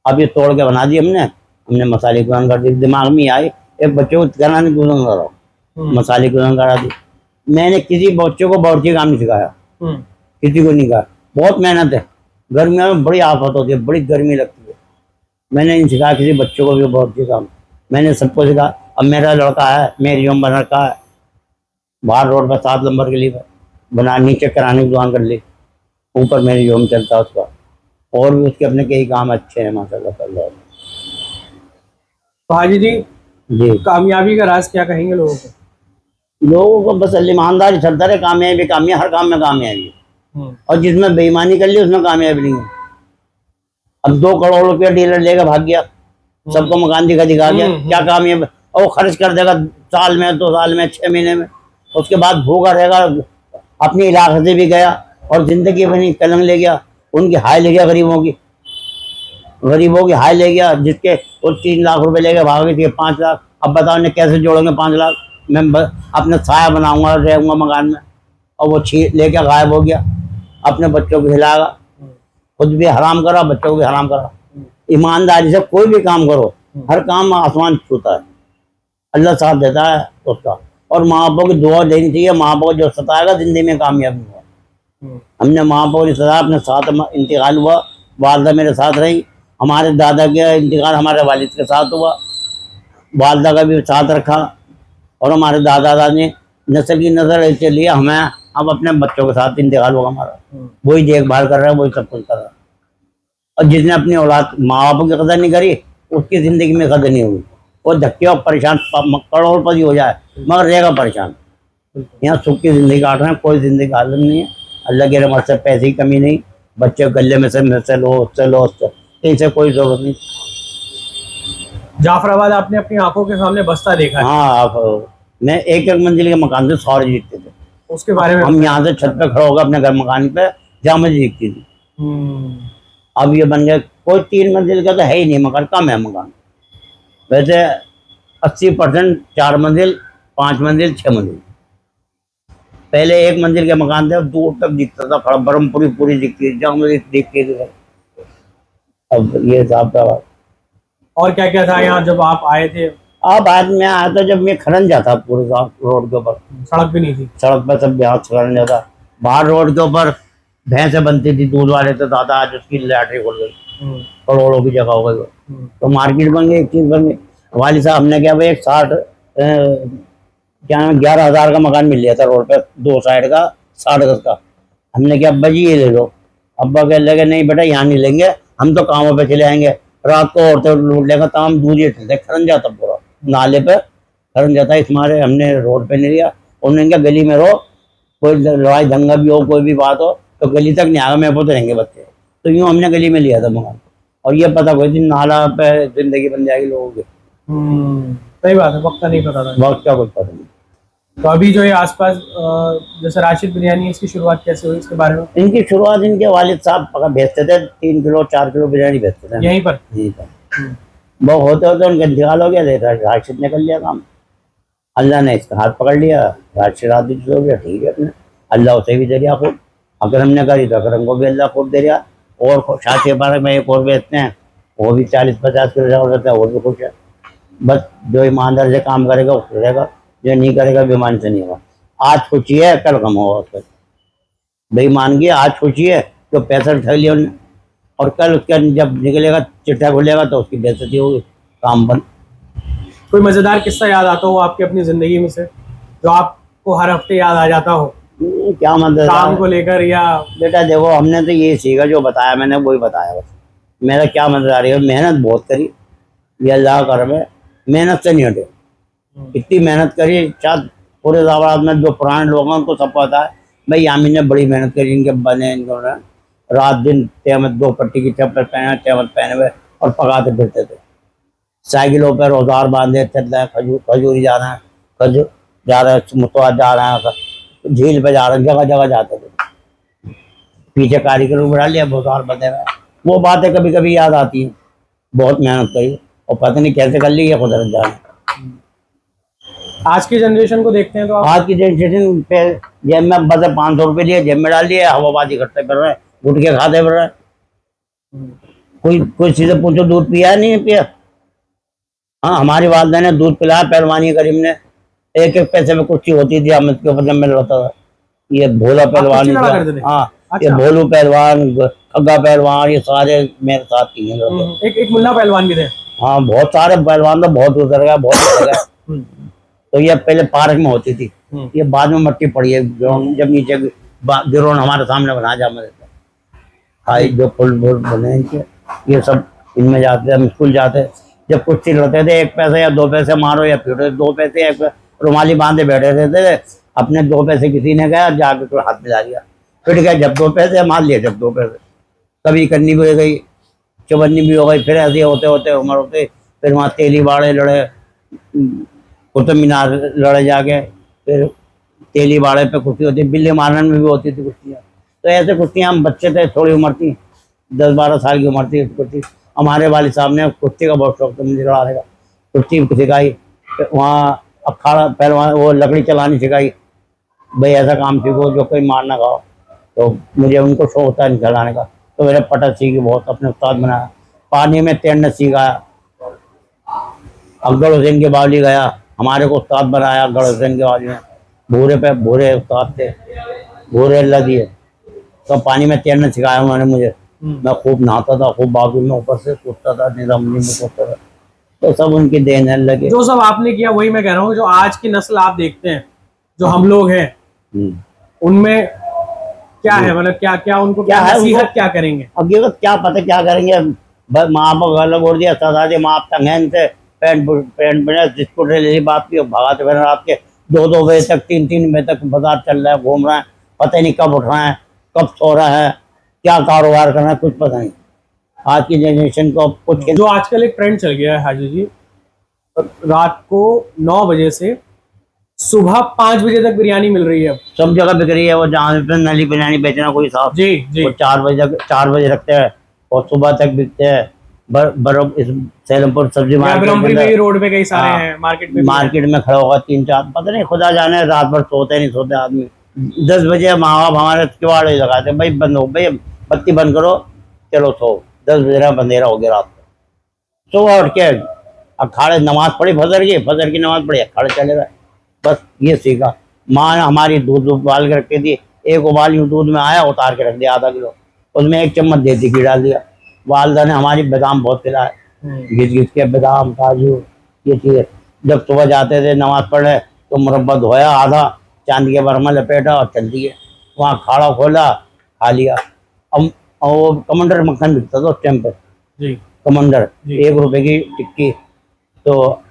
अब ये तोड़ के बना दी हमने मसाले की दुकान कर दी। दिमाग में आई एक बच्चे को कराने की दुकान करो, मसाले की दुकान करा दी। मैंने किसी बच्चे को बावर्ची काम नहीं सिखाया, किसी को नहीं कहा। बहुत मेहनत है, गर्मियों में बड़ी आफत होती है, बड़ी गर्मी लगती है। मैंने नहीं सिखाया किसी बच्चों को भी बावर्ची काम, मैंने सबको सिखा। अब मेरा लड़का है, मेरी उम्र बना रखा है, बाहर रोड पर 7 नंबर के लिए बना, नीचे कराने की दुकान कर ली, ऊपर मेरी जोम चलता है उसका। और भी उसके अपने कई काम अच्छे हैं माशाल्लाह अल्लाह। तो हाजी जी, कामयाबी का राज क्या कहेंगे लोगों को? लोगों को बस ईमानदारी चलता रहे, कामयाबी कामयाबी, हर काम में कामयाबी है। और जिसमें बेईमानी कर ली उसमें कामयाबी नहीं है। अब 2 करोड़ रुपया डीलर लेकर भाग गया, सबको मकान दिखा गया, क्या कामयाब? और वो खर्च कर देगा साल में, 2 साल में, 6 महीने में, उसके बाद भूखा रहेगा। अपनी इलाके से भी गया और जिंदगी बनी कलंग ले गया, उनकी हाय ले गया, गरीबों की हाय ले गया। जिसके वो 3 लाख रुपए लेके भाग गए थे 5 लाख। अब बताओ ने कैसे जोड़ेंगे 5 लाख? मैं अपने साया बनाऊंगा, रहूंगा मकान में, और वो लेके गायब हो गया। अपने बच्चों को खिलाएगा, खुद भी हराम करा, बच्चों को भी हराम करा। ईमानदारी से कोई भी काम करो, हर काम आसमान छूता है, अल्लाह साथ देता है उसका। और माँ बापों की दुआ देनी चाहिए। माँ बाप जो सताएगा जिंदगी में कामयाब नहीं हुआ। हमने माँ बापों की सता, अपने साथ इंतकाल हुआ, वालदा मेरे साथ रही। हमारे दादा का इंतकाल हमारे वालिद के साथ हुआ, वालदा का भी साथ रखा। और हमारे दादा दादा ने नस्ल की नजर ऐसे लिया हमें, अब अपने बच्चों के साथ इंतकाल होगा हमारा, वही देखभाल कर रहा है, वही सब कुछ कर रहा है। और जिसने अपनी औलाद माँ बापों की कदर नहीं करी, उसकी जिंदगी में कदर नहीं हुई। वो धक्के और परेशान, करोड़पति हो जाए मगर रहेगा परेशान। यहाँ सुख की जिंदगी काट रहे हैं, कोई जिंदगी का आलम नहीं है। अल्लाह के रहमत से पैसे की कमी नहीं, बच्चे गले में से लो उससे लो उससे, इनसे कोई जरूरत नहीं। जाफराबाद आपने अपनी आंखों के सामने बस्ता देखा है। हाँ, आप मैं एक मंजिल के मकान से 100 जीतते थे। उसके बारे में हम यहाँ से छत पे खड़ा होगा अपने घर मकान पे, जहाँ मुझे दिखती थी। अब ये बन गया कोई 3 मंजिल का तो है ही नहीं मकान, कम है मकान। वैसे 80% 4 मंजिल, 5 मंजिल, 6 मंजिल। पहले 1 मंजिल के मकान थे, दूर तक दिखता था, खड़ा ब्रह्मपुरी पूरी दिखती थी, जहाँ मुझे दिखती थी। अब ये हिसाब का बात। और क्या क्या था यहाँ जब आप आए थे? अब आज मैं आया था जब मैं खरन जाता पूरे रोड के ऊपर, सड़क भी नहीं थी, सड़क पर सब बिहार खरन जाता। बाहर रोड के ऊपर भैंसें बनती थी, दूध वाले थे दादा, आज उसकी लैटरी खुल गई, करोड़ों की जगह हो गई। तो मार्केट बन गई, एक चीज बन गई। वाली साहब हमने क्या भाई, एक 11,000 का मकान मिल लिया था रोड पे, 2 साइड का 60 गज का। हमने क्या अब्बा जी ये ले लो। अब्बा कह लगे नहीं बेटा यहाँ नहीं लेंगे, हम तो कामों पे चले आएंगे, रात को औरतें लूट लेंगे। तमाम दूर ही चलते खरन जाता पूरा नाले पे, कारण जाता है तुम्हारे, हमने रोड पे नहीं लिया। उन्होंने क्या गली में रहो, कोई लड़ाई दंगा भी हो, कोई भी बात हो तो गली तक नहीं आएगा, मेरे को तो रहेंगे बच्चे। तो यूँ हमने गली में लिया था मकान, और ये पता कोई दिन नाला पे जिंदगी बन जाएगी लोगों की। सही बात है, वक्त का नहीं पता था। वक्त का कुछ पता नहीं। तो अभी जो ये आसपास जैसे राशिद बिरयानी, इसकी शुरुआत कैसे हुई, इसके बारे में? इनकी शुरुआत इनके वालिद साहब पका भेजते थे, 3 किलो 4 किलो बिरयानी भेजते थे यहीं पर? यहीं पर। वो होते होते उनका इंतकाल हो गया, देखा राशिद ने कर लिया काम। अल्लाह ने इसका हाथ पकड़ लिया, राशिद आदमी हो गया, ठीक है अपने, अल्लाह उसे भी दे दिया खूब। अकरम ने करी तो अकरम को भी अल्लाह खूब दे दिया। और शादी पार्क में एक और बेचते हैं, वो भी 40-50 किलो चावल रहता है, वो भी खुश है। बस जो ईमानदार से काम करेगा वो खुश रहेगा, जो नहीं करेगा बेईमान से नहीं होगा। आज खुशी है कल गम होगा उसका। बेईमानगी आज खुशी है तो पैसा ठग लिया उन्होंने, और कल उसका जब निकलेगा चिट्ठा खुलेगा तो उसकी बेइज्जती होगी, काम बंद। कोई मजेदार किस्सा याद आता हो आपकी अपनी जिंदगी में से, जो आपको हर हफ्ते याद आ जाता हो, क्या मतलब काम को लेकर? या बेटा देखो, हमने तो ये सीखा, जो बताया मैंने वही बताया बस। मेरा क्या मजेदारी है, मेहनत बहुत करी, ये अल्लाह का करम है, मेहनत से नहीं हटे। इतनी मेहनत करी, शायद पूरे इलाहाबाद में जो पुराने लोग हैं उनको सब पता है भाई यामिन ने बड़ी मेहनत करी, इनके बने इन्होंने रात दिन तेमत 2 पट्टी की चप्पल पहने, तेमत पहने हुए और पकाते फिरते थे। साइकिलों पर औजार बांधे, चल रहे हैं, खजूरी जा रहे हैं, खजूर जा रहे हैं, मुतवाद जा रहे हैं, झील पे जा रहे हैं, जगह जगह जाते थे। पीछे कारीगर बढ़ा लिया, औजार बंधे हुए। वो बातें कभी कभी याद आती हैं, बहुत मेहनत करी और पता नहीं कैसे कर ली, ये खुदा जाने। आज की जनरेशन को देखते हैं तो आज की जनरेशन पे जेब में बस 500 रुपये लिए, जेब में डाल लिए, हवाबाजी करते फिर रहे, गुटके खाते फिर रहे। कोई चीजें पूछो, दूध पिया नहीं पिया? हाँ, हमारी वालदा ने दूध पिलाया पहलवानी करीम ने, 1-1 पैसे में कुछ होती थी, हम इसके ऊपर जब मिल रहा था। ये भोला पहलवान, हाँ ये भोलू पहलवान, खग्गा पहलवान, ये सारे मेरे साथ ही हैं। एक मुन्ना पहलवान भी थे। हाँ, बहुत सारे पहलवान तो बहुत उतर गए, बहुत उतर गए। तो ये पहले पार्क में होती थी, ये बाद में मट्टी पड़ी है, जब नीचे गिरोन हमारे सामने बना जा रहता। हाई जो पुल बने इनके, ये सब इनमें जाते, हम स्कूल जाते, जब कुश्ती लड़ते थे 1 पैसे या 2 पैसे मारो या पीटो, 2 पैसे 1 रुमाली बांधे बैठे रहते थे। अपने 2 पैसे किसी ने गया जाके तो हाथ मिला दिया, फिट गया, जब 2 पैसे मार लिए, जब 2 पैसे। कभी करनी भी हो गई, चवन्नी भी हो गई, फिर ऐसे होते होते उम्र होते, फिर वहाँ तेली बाड़े लड़े, कुतुब मीनार लड़े जाके, फिर तेली बाड़े पे कुश्ती होती, बिल्ली मारन में भी होती थी कुश्तियाँ। तो ऐसे कुश्तियाँ, हम बच्चे थे, थोड़ी उम्र थी, 10-12 साल की उम्र थी। कुश्ती हमारे वालिद साहब ने, कुश्ती का बहुत शौक था मुझे लड़ाने का, कुश्ती सिखाई। वहाँ अखाड़ा पहलवान, वो लकड़ी चलानी सिखाई, भाई ऐसा काम सीखो जो कोई मार ना खाओ। तो मुझे उनको शौक था चलाने का, तो मेरे पटक सीखी बहुत, अपने उस्ताद बनाया। पानी में तैरना सीखा, अकबर हुसैन के बावली गया, हमारे को उस्ताद बनाया अकबर हुसैन के बावली में। भूरे पे भूरे उस्ताद थे, भूरे अल्लाह दिए, तो पानी में तैरना सिखाया उन्होंने मुझे। मैं खूब नहाता था, खूब बाजू में ऊपर से कूदता था, निजामुद्दीन में कूदता था। तो सब उनकी देन है अल्लाह की। जो सब आपने किया वही मैं कह रहा हूँ, जो आज की नस्ल आप देखते हैं, जो हम लोग हैं, उनमें क्या है, मतलब क्या क्या उनको क्या नसीहत क्या करेंगे? हकीकत क्या पता क्या करेंगे। माँ बाप गलत बोल दिया, सदा माँ बाप तंग है इनसे, पैंट पहने, बिस्कुट ले बात की, भगाते फिर रात के 2-2 बजे तक, 3-3 बजे तक बाजार चल रहा है, घूम रहा है, पता नहीं कब उठ रहा है, कब सो रहा है, क्या कारोबार करना है, कुछ पता नहीं। आज की जनरेशन को कुछ, जो आजकल एक ट्रेंड चल गया है हाजी जी, रात को 9 बजे से सुबह 5 बजे तक बिरयानी मिल रही है, सब जगह बिक रही है। वो जहाँ पे नली बिरयानी बेचना कोई साहब, जी जी, वो 4 बजे रखते हैं और सुबह तक बिकते हैं। इस सैलमपुर सब्जी मार्केट रोड पे कई सारे हैं, मार्केट में खड़ा होगा 3-4, पता नहीं खुदा जाने, रात भर सोते नहीं सोते आदमी। 10 बजे माँ बाप हमारे किवाड़े लगाते, भाई बंद हो, भाई बत्ती बंद करो, चलो सो। 10 बजे अंधेरा हो गया रात को, सुबह उठ के अखाड़े नमाज पढ़ी, फजर की नमाज पढ़ी, अखाड़े चले गए। बस ये सीखा। माँ ने हमारी दूध उबाल के रखी थी, एक उबाल यूँ दूध में आया, उतार के रख दिया आधा किलो, उसमें 1 चम्मच देसी घी डाल दिया। वालदा ने हमारी बादाम बहुत खिलाए, घिस घिस के बादाम काजू ये चीज़ें। जब सुबह जाते थे नमाज पढ़े तो मुरब्बा धोया, आधा चांदी के बर्मा लपेटा और चल दिए। वहाँ खाड़ा खोला, खा लिया। अब वो कमंडर मक्खन बिकता था उस टाइम पर, कमंडर 1 रुपए की टिक्की। तो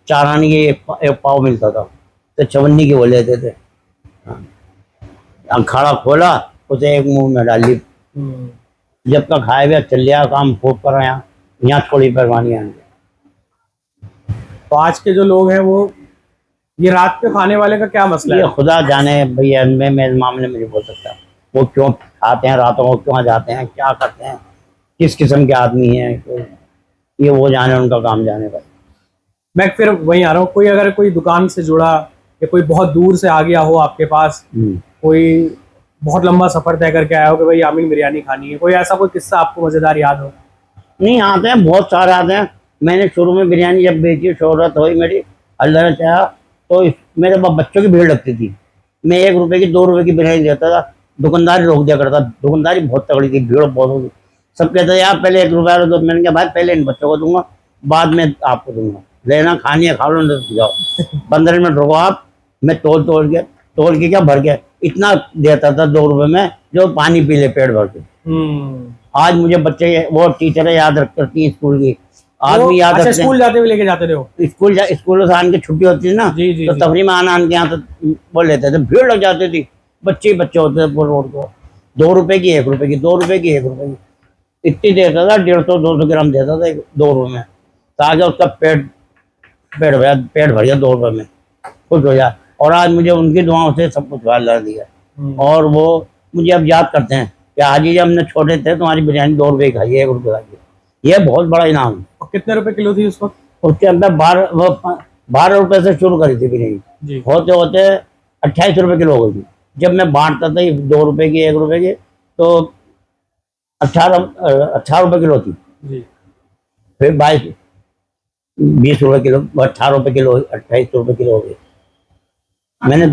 4 आने की एक पाव मिलता था, तो 54 की वो लेते थे। हाँ। अखाड़ा खोला, उसे एक मुंह में डाल ली, जब तक खाए हुए चल लिया काम खूब कर रहे हैं। यहाँ थोड़ी परवानी है। तो आज के जो लोग हैं वो ये रात पे खाने वाले का क्या मसला ये है? खुदा जाने भैया, मैं इस मामले में नहीं बोल सकता। वो क्यों खाते हैं रातों को, क्यों जाते हैं, क्या करते हैं, किस किस्म के आदमी हैं, तो ये वो जाने, उनका काम जाने का। मैं फिर वहीं आ रहा हूँ, कोई अगर कोई दुकान से जुड़ा या कोई बहुत दूर से आ गया हो आपके पास, कोई बहुत लंबा सफर तय करके आया हो कि भाई यामीन बिरयानी खानी है, कोई ऐसा कोई किस्सा आपको मजेदार याद हो? नहीं, आते हैं, बहुत सारे आते हैं। मैंने शुरू में बिरयानी जब बेची, शोहरत हुई मेरी, अल्लाह ने चाहा, तो मेरे बच्चों की भीड़ लगती थी। मैं 1 रुपए की 2 रुपए की बिरयानी देता था, दुकानदारी रोक दिया करता। दुकानदारी बहुत तगड़ी थी, भीड़ बहुत होगी। सब कहते यार पहले 1 रुपया दो। मैंने कहा भाई पहले इन बच्चों को दूंगा, बाद में आपको दूंगा, लेना खानी है खा लो, नहीं तो जाओ। 15 मिनट रुको आप, मैं तोल के क्या भर के इतना देता था 2 रुपए में, जो पानी पी ले पेट भर के। आज मुझे बच्चे, वो टीचर याद रखती हैं स्कूल की, आज भी याद अच्छा, रखते हैं। स्कूल जाते हुए लेके जाते थे वो? स्कूल से आने की छुट्टी होती थी ना, जी, जी, तो जी। तफरी में आना के यहाँ तो बोल लेते थे, भीड़ लग जाती थी। बच्चे ही बच्चे होते थे रोड को। 2 रुपए की 1 रुपए की, 2 रुपए की 1 रुपए की, इतनी देता था। 150-200 ग्राम देता था 2 रुपए में, ताकि उसका पेट भर गया 2 रुपए में, खुश हो जाए। और आज मुझे उनकी दुआओं से सब कुछ अल्लाह ने दिया। और वो मुझे अब याद करते हैं कि हाजी जब हमने छोटे थे तुम्हारी बिरयानी 2 रुपए की खाई, 1 रुपए खाई। ये बहुत बड़ा इनाम है। और कितने रुपए किलो थी उस वक्त? उसके अंदर 12 रुपए से शुरू करी थी बिरयानी, जी। होते होते 28 रुपए किलो हो गई थी। जब मैं बांटता था 2 रुपए की 1 रुपए की, तो 18 रुपए किलो थी। जी। फिर 20 रुपए किलो, 18 रुपए किलो, 28 रुपए किलो हो गई। मैंने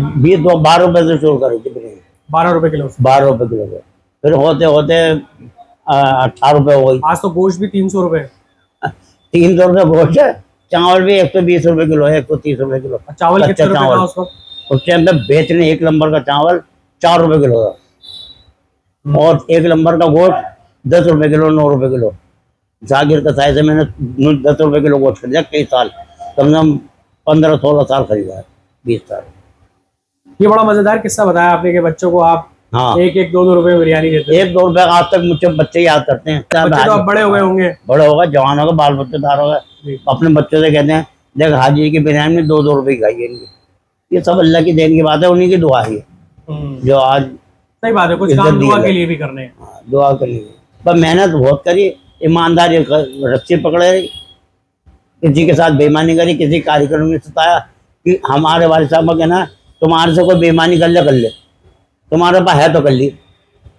12 रुपए से शुरू करी थी बिरयानी, 12 रुपए किलो से? 12 रुपए किलो से, फिर होते होते 18 रुपए हो गई। आज तो गोश्त भी 300 रुपए। 300 रुपए गोश्त है। चावल भी 120 रुपए किलो है, 130 रुपए किलो। चावल कितने कच्चा रुपए चावल था उस वक्त? उस टाइम पे बेचने 1 नंबर का चावल 4 रुपए किलो था, और 1 नंबर का गोश्त 10 रुपए किलो, 9 रुपए किलो। जागीर कसाई से मैंने 10 रुपए किलो गोश्त खरीदा कई साल, कम से कम 15-16 साल खरीदा है, 20 साल। ये बड़ा मजेदार किस्सा बताया आपने कि बच्चों को आप हाँ, 1-1, 2-2 रुपए बिरयानी देते थे। 1-2 रुपए आज तक मुझे बच्चे याद करते हैं। बच्चे तो अब बड़े हो गए होंगे। बड़े हो गए, जवान हो गए, बाल बच्चेदार हो गए, अपने बच्चों से कहते हैं देख हाजी की बिरयानी में 2-2 रुपए की खाई है इनकी। ये सब अल्लाह की देन की बात है, उन्हीं की दुआ है जो आज सही बात है, कुछ काम दुआ के लिए भी करने हैं। हाँ, दुआ कर लीजिए। पर मेहनत बहुत करी, ईमानदारी रस्सी पकड़े, किसी के साथ बेईमानी करी, किसी कार्यक्रम में सताया कि हमारे वाले साहब को कहना तुम्हारे से कोई बेईमानी कर ले, तुम्हारे पास है तो कर ली,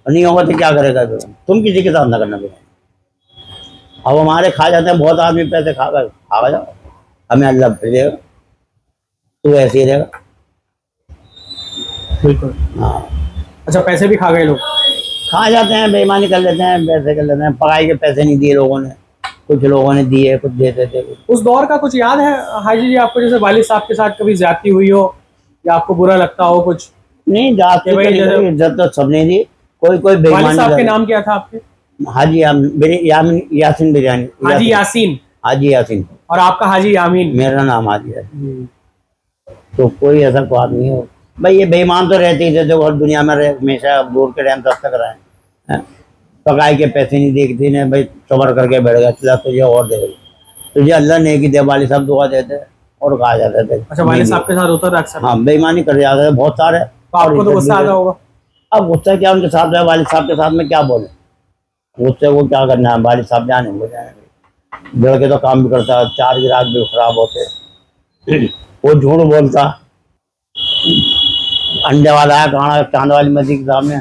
नहीं होगा तो क्या करेगा, तुम किसी के साथ ना करना बेईमानी। अब हमारे खा जाते हैं बहुत आदमी, पैसे खा जाओ, हमें अल्लाह भेजेगा, तू ऐसे ही रहेगा। बिल्कुल। हाँ, अच्छा, पैसे भी खा गए लोग? खा जाते हैं, बेईमानी कर लेते हैं, पैसे कर लेते हैं। पकाई के पैसे नहीं दिए लोगों ने, कुछ लोगों ने दिए, कुछ देते थे। उस दौर का कुछ याद है हाजी जी आपको, जैसे वालिद साहब के साथ कभी ज्यादती हुई हो या आपको बुरा लगता हो कुछ? नहीं, जाते कि भाई तो नहीं जैसे- करी, इज्जत तो सबने दी, कोई वालिद बेईमानी साहब के करे। नाम क्या था आपके? हाजी यासिन बिरयानी, हाजी यासीन। हाजी यासिन, और आपका हाजी यामीन? मेरा नाम हाजी है। तो कोई ऐसा बात नहीं हो भाई, ये बेईमान तो रहते ही थे जो हर दुनिया में रहे, हमेशा दूर के टाइम तक रहे हैं। पकाई के पैसे नहीं देखती ने भाई, सबर करके बैठ गया, चला तुझे और दे गई, तुझे अल्लाह ने की दे, वाली साहब दुआ देते और कहा जाते थे। अच्छा, वालिद साहब के साथ होता था अक्सर? हाँ, बेईमानी कर जाते थे बहुत सारे। तो आपको तो गुस्सा आता होगा? अब गुस्सा क्या, उनके साथ है, वालिद साहब के साथ में क्या बोले, गुस्से वो क्या करना है, वालिद साहब जाने वो जाने, लड़के तो काम भी करता, 4 गिराक भी खराब होते, वो झूठ बोलता। अंडे वाला आया खाना चांद वाली मस्जिद के सामने,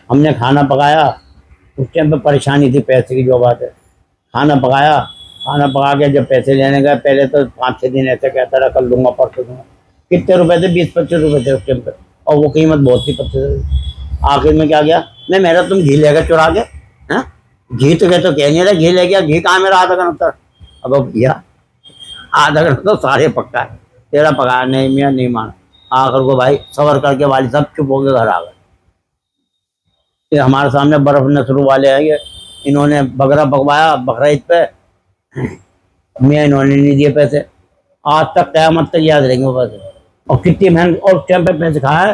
हमने खाना पकाया, उस टाइम पे परेशानी थी पैसे की, जो बात है, खाना पकाया, खाना पका के जब पैसे लेने गए, पहले तो 5-6 दिन ऐसे कहता रहा कल दूंगा परसों दूंगा। कितने रुपए थे? 20-25 रुपए थे उस टाइम पे, और वो कीमत बहुत थी 25 रुपये। आखिर में क्या गया, मैं मेरा तुम घी ले गए चुरा के, हैं घी तो कह नहीं रहा, घी ले गया, घी कहाँ मेरा आधा घंटा तक। अब भैया आधा घंटा तो सारे पक्का है, तेरा पकाया नहीं, मियाँ नहीं माना। आखिर को भाई सबर करके वाली साहब चुप हो के घर आ गए। फिर हमारे सामने बर्फ नसरू वाले आए, इन्होंने बकरा पकवाया बकरा ईद पे, मियाँ इन्होंने नहीं दिए पैसे, आज तक क़यामत तक याद रहेंगे वो पैसे। और कितनी मेहनत और टाइम पे पैसे खाए।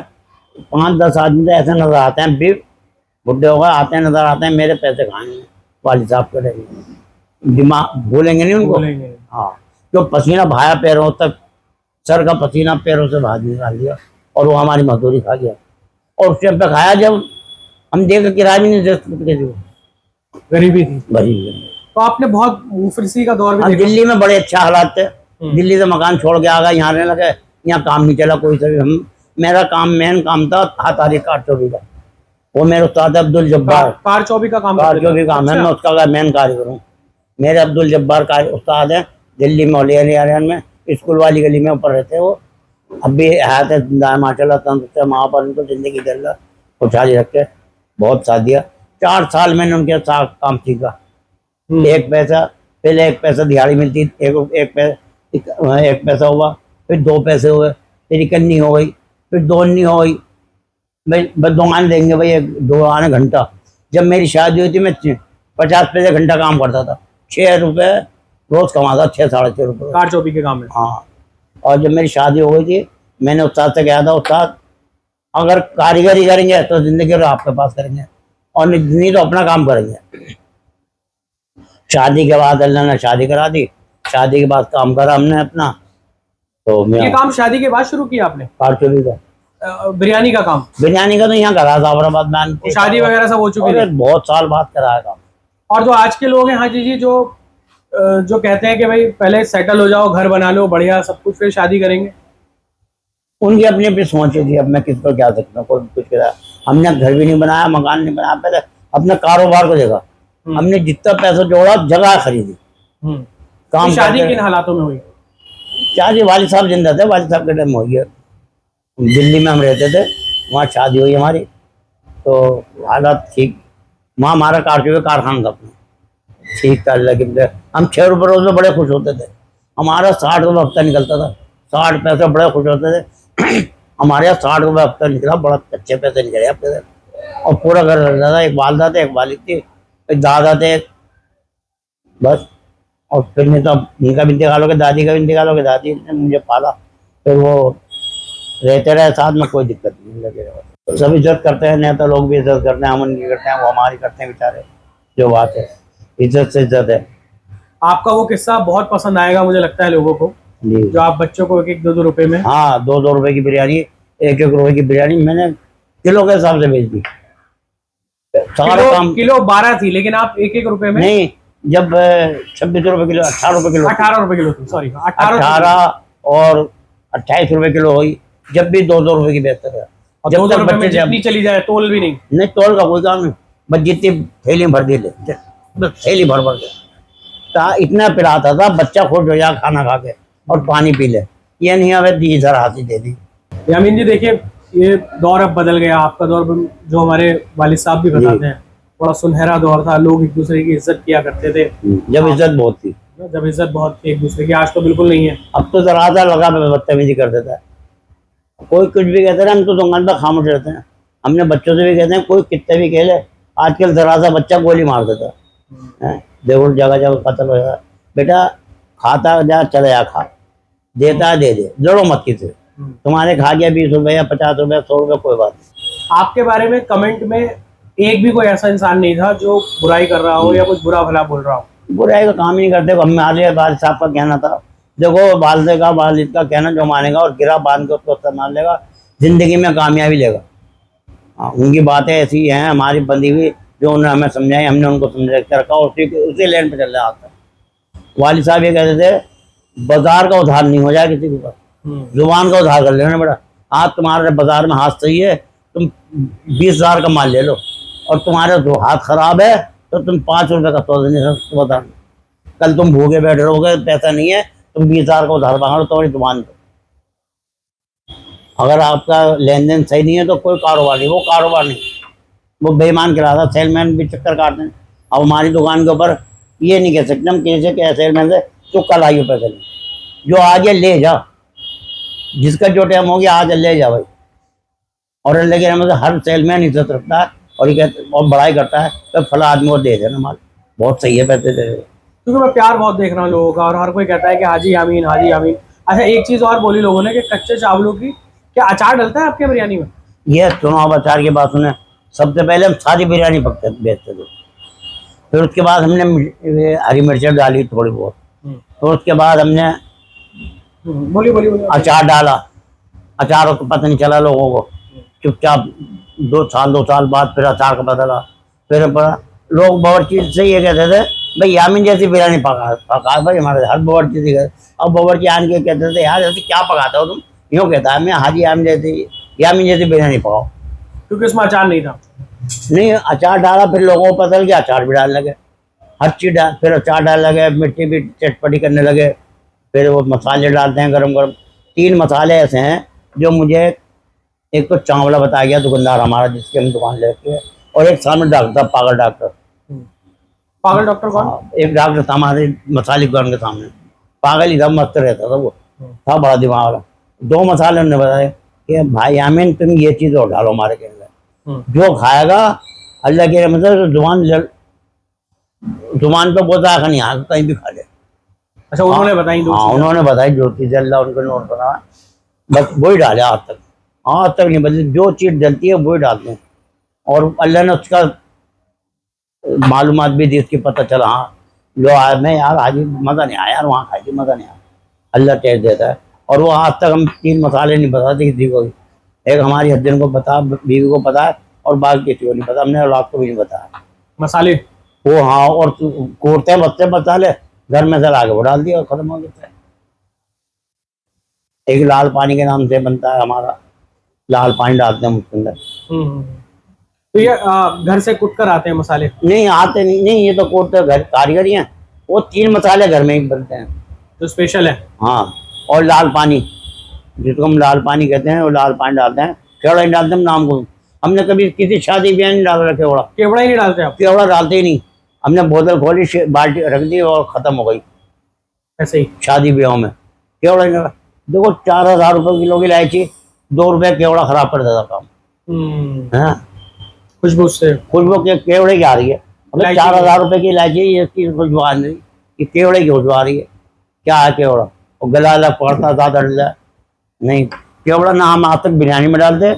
5-10 आदमी तो ऐसे नजर आते हैं, भी बुढ़े हो गए आते हैं, नजर आते हैं मेरे पैसे खाएंगे, वालिद साहब करेंगे, दिमाग भूलेंगे नहीं उनको। बोलेंगे। हाँ, जो पसीना बहाया पैरों तक, सर का पसीना पैरों से बाहर निकाल दिया और वो हमारी मजदूरी खा गया। और उस टाइम पे खाया जब हम देख किराया भी नहीं दे सकते थे, गरीबी थी। गरीब। तो आपने बहुत मुफलिसी का दौर भी हम देखा। दिल्ली में बड़े अच्छे हालात थे, दिल्ली से मकान छोड़ के आ गए, यहाँ रहने लगे, यहाँ काम नहीं चला कोई सा भी। हम मेरा काम मेन काम था हाथारी कार चौबी का, वो मेरे उस्ताद अब्दुल जब्बार कार चौबी का काम कार करते थे। चौबी काम है, मैं उसका मेन कारीगर हूँ। मेरे अब्दुल जब्बार का उस्ताद है दिल्ली में, औलिया में, स्कूल वाली गली में ऊपर रहते वो। अब भी हयात है माशाल्लाह, तंदुरुस्त है, वहाँ पर उनको जिंदगी दे अल्लाह खुशहाली रखे। बहुत साथ दिया, 4 साल मैंने उनके साथ काम सीखा। एक पैसा, पहले 1 पैसा दिहाड़ी मिलती, एक पैसा हुआ, फिर 2 पैसे हुए, फिर 1 अन्नी हो गई, फिर 2 अन्नी हो गई। भाई बस 2 आने देंगे भाई, 2 आने घंटा। जब मेरी शादी हुई थी मैं 50 पैसे घंटा काम करता था, 6 रुपये रोज कमाता, 6-6.5 रुपये कार चौबी के काम में। हाँ। और जब मेरी शादी हो गई थी, मैंने उस्ताद से कहा था, उस्ताद अगर कारीगरी करेंगे तो जिंदगी भर आपके पास करेंगे, और नहीं तो अपना काम करेंगे। शादी के बाद अल्लाह ने शादी करा दी, शादी के बाद काम करा हमने अपना। तो ये मैं काम शादी के बाद शुरू किया आपने? कार चोरी का, बिरयानी का काम? बिरयानी का तो यहाँ करा था औरंगाबाद में, शादी वगैरह सब हो चुकी है बहुत साल बाद कराया काम। और जो आज के लोग हैं हाजी जी, जो कहते हैं कि भाई पहले सेटल हो जाओ, घर बना लो बढ़िया सब कुछ, फिर शादी करेंगे, उनकी अपनी अपनी सोच है जी। अब मैं किस पर क्या सकता हूँ, कोई कुछ करा। हमने घर भी नहीं बनाया, मकान नहीं बनाया, पहले अपने कारोबार को देखा। हमने जितना पैसा जोड़ा जगह खरीदी, काम। शादी किन हालातों में हुई? शादी वालिद साहब जिंदा थे, वालिद साहब के टाइम हो गया, दिल्ली में हम रहते थे, वहाँ शादी हुई हमारी, तो हालात ठीक। वहाँ हमारा कारखाना था अपना, ठीक था अल्लाह की। हम 6 रुपये रोज में बड़े खुश होते थे, हमारा 60 रुपये हफ्ता निकलता था, 60 पैसे बड़े खुश होते थे। हमारे यहाँ 60 रुपये हफ्ता निकला, बड़ा अच्छे पैसे निकले हफ्ते थे। और पूरा घर रहता था, एक वालदा थे, एक वालिद थी, एक दादा थे, बस। और फिर नहीं तो उनका भी इंतकाल हो गया, दादी का भी इंतकाल हो गया, दादी ने मुझे पाला, फिर वो रहते रहे साथ में, कोई दिक्कत नहीं लगे। तो सब इज्जत करते हैं, नेता लोग भी इज्जत करते हैं, हम उनकी करते हैं, वो हमारी करते हैं बेचारे। जो बात है, इज्जत से इज्जत है। आपका वो किस्सा बहुत पसंद आएगा मुझे लगता है लोगों को, जो आप बच्चों को 1-1, 2-2 रुपए में। हाँ, 2-2 रुपए की बिरयानी, 1-1 रुपए की बिरयानी मैंने किलो के हिसाब से बेच दी। सारा काम किलो 12 थी, लेकिन आप 1-1 रुपए में? नहीं, जब 26 रुपए किलो, 18 रुपए किलो, 18 रुपए किलो थी, सॉरी 18 और 28 रुपए किलो हुई। जब भी 2-2 रुपए की बेचते थे, जब 2-2 तक रुपए में बच्चे जितनी चली जाए, तोल भी नहीं। तोल का कोई काम नहीं, बस जितनी थैली भर दी ले, बस थैली भर भर के इतना पिलाता था, बच्चा खुश हो जाए खाना खा के और पानी पी ले। ये नहीं हमें 20,000 हाथी दे दी। यामीन जी देखिए, ये दौर अब बदल गया, आपका दौर जो हमारे वालिद साहब भी बताते हैं, बड़ा सुनहरा दौर था, लोग एक दूसरे की इज्जत किया करते थे, जब इज्जत बहुत थी, जब इज्जत बहुत थी एक दूसरे की। आज तो बिल्कुल नहीं है। अब तो जरा सा लगा बदतमीजी कर देता है, कोई कुछ भी कहते हैं, हम तो दुकान पर खामोश रहते हैं। हमने बच्चों से भी कहते हैं, कोई कितने भी कह ले, आजकल जरा सा बच्चा गोली मार देता है, देखो जगह जगह कत्ल हो जाता। बेटा खाता जा, चले जा, खा, देता है दे दे, लड़ो मत किसी। तुम्हारे खा गया 20 रुपये या 50 रुपये, 100 रुपये, कोई बात नहीं। आपके बारे में कमेंट में एक भी कोई ऐसा इंसान नहीं था जो बुराई कर रहा हो या कुछ बुरा भला बोल रहा हो? बुराई का काम ही नहीं करते। हमारे वालिद साहब का कहना था, देखो वालिद का कहना जो मानेगा और गिरा बांध के उसको संभाल लेगा, जिंदगी में कामयाबी लेगा। हाँ, उनकी बातें ऐसी हैं हमारी बंदी हुई, जो उन्होंने हमें समझाई, हमने उनको समझा के रखा, उसी लाइन पे चल रहा आता। वालिद साहब ये कहते थे, बाजार का उधार नहीं हो जाए किसी के ऊपर, जुबान का उधार कर लेना बेटा। आज तुम्हारे बाजार में हाथ सही है, तुम 20,000 का माल ले लो, और तुम्हारा जो हाथ खराब है तो तुम 5 रुपये का सौदा नहीं सकते बाजार में। कल तुम भूखे बैठे रहोगे, पैसा नहीं है, तुम 20,000 का उधार मांगो तुम्हारी दुकान पे। अगर आपका लेन देन सही नहीं है तो कोई कारोबार नहीं, वो कारोबार नहीं, वो बेईमान कहलाता। सेलमैन भी चक्कर काटते हैं। अब हमारी दुकान के ऊपर ये नहीं कह सकते हम किसी के सेलमैन से तो कल आइए पैसे नहीं, जो आज ले जा, जिसका जो टाइम हो गया आज ले जा भाई। और लेकिन हमें हर सेलमैन इज्जत रखता है और ये कहते और बड़ाई करता है, तो फला आदमी को दे देना माल, बहुत सही है, पैसे दे दे। क्योंकि मैं प्यार बहुत देख रहा हूँ लोगों का, और हर कोई कहता है कि हाजी यामीन, हाजी यामीन। अच्छा, एक चीज और बोली लोगों ने कि कच्चे चावलों की क्या अचार डलता है आपके बिरयानी में? ये चुनाव अचार की बात सुने, सबसे पहले हम सादी बिरयानी पकते बेचते थे, फिर उसके बाद हमने ये हरी मिर्चें डाली थोड़ी बहुत, तो उसके बाद हमने बोलिए बोलिए बोलिए। अचार डाला। अचार को पता नहीं चला लोगों को, चुपचाप 2 साल बाद फिर अचार का पता लगा। फिर लोग बावर्ची से ये कहते थे भाई यामिन जैसी बिरयानी पका पका भाई, हमारे हर बावर्ची से कहते। अब बावर्ची आन के कहते थे यार ऐसे क्या पकाते हो तुम, यूँ कहता है मैं हाजी यामिन जैसी बिरयानी पकाओ। क्योंकि उसमें अचार नहीं था। नहीं अचार डाला, फिर लोगों को पता लगा अचार भी डालने लगे, हर चीज़ डाल, फिर अचार डालने लगे, मिर्ची भी चटपटी करने लगे। फिर वो मसाले डालते हैं गरम गरम। 3 मसाले ऐसे हैं जो मुझे, एक तो चावला बताया गया दुकानदार हमारा जिसकी हम दुकान लेके है, और एक सामने डॉक्टर पागल डॉक्टर। पागल डॉक्टर कौन? हाँ, एक डॉक्टर था हमारे मसाले दुकान के सामने, पागल ही था, मस्त रहता था वो, था बड़ा दिमाग वाला। 2 मसाले उन्होंने बताए कि भाई यामिन तुम ये चीज़ और डालो हमारे के अंदर, जो खाएगा अल्लाह के मतलब जुबान पे बोता है नहीं, आगे कहीं भी खा ले। अच्छा, उन्होंने बताई दो हाँ चीजें। उन्होंने बताई जो चीज़ अल्लाह उनको नोट बना, बस वही डाले आज तक नहीं बदली, जो चीज़ डलती है वही डालते हैं। और अल्लाह ने उसका मालूमात भी दी, उसकी पता चला। हाँ लो आया मैं यार आज मज़ा नहीं आया यार, वहाँ खाई थी मज़ा नहीं आया, अल्लाह टेस्ट देता है। और वो आज तक हम 3 मसाले नहीं बताते किसी को भी, एक हमारी हस्बैंड को पता, बीवी को पता है, और बाकी किसी को नहीं पता, हमने औलाद को भी नहीं बताया मसाले। वो। हाँ और कोरते हैं बच्चे मसाले, घर में से लाके वो डाल दिया और खत्म हो जाता है। एक लाल पानी के नाम से बनता है हमारा, लाल पानी डालते हैं उसके अंदर। तो ये घर से कुट कर आते हैं मसाले? नहीं आते नहीं, नहीं ये तो कोरते घर कारीगर ही हैं, वो 3 मसाले घर में ही बनते हैं जो स्पेशल है। हाँ। और लाल पानी जिसको हम लाल पानी कहते हैं, वो लाल पानी डालते हैं, केवड़ा नहीं डालते हम नाम को। हमने कभी किसी शादी ब्याह नहीं डाला केवड़ा, केवड़ा ही नहीं डालते आप? केवड़ा डालते ही नहीं, हमने बोतल खोली बाल्टी रख दी और ख़त्म हो गई। ऐसे ही शादी ब्याह में केवड़ा नहीं डाला। देखो 4000 रुपये किलो की इलायची, 2 रुपये केवड़ा खराब कर देता काम है। खुशबू से खुशबू के केवड़े की आ रही है, अगर 4000 रुपये की इलायची ये इसकी खुशबू आ रही, ये केवड़े की खुशबू आ रही है। क्या है केवड़ा, और गला अलग पड़ता ज़्यादा डल नहीं। केवड़ा ना हम आज तक बिरयानी में डालते,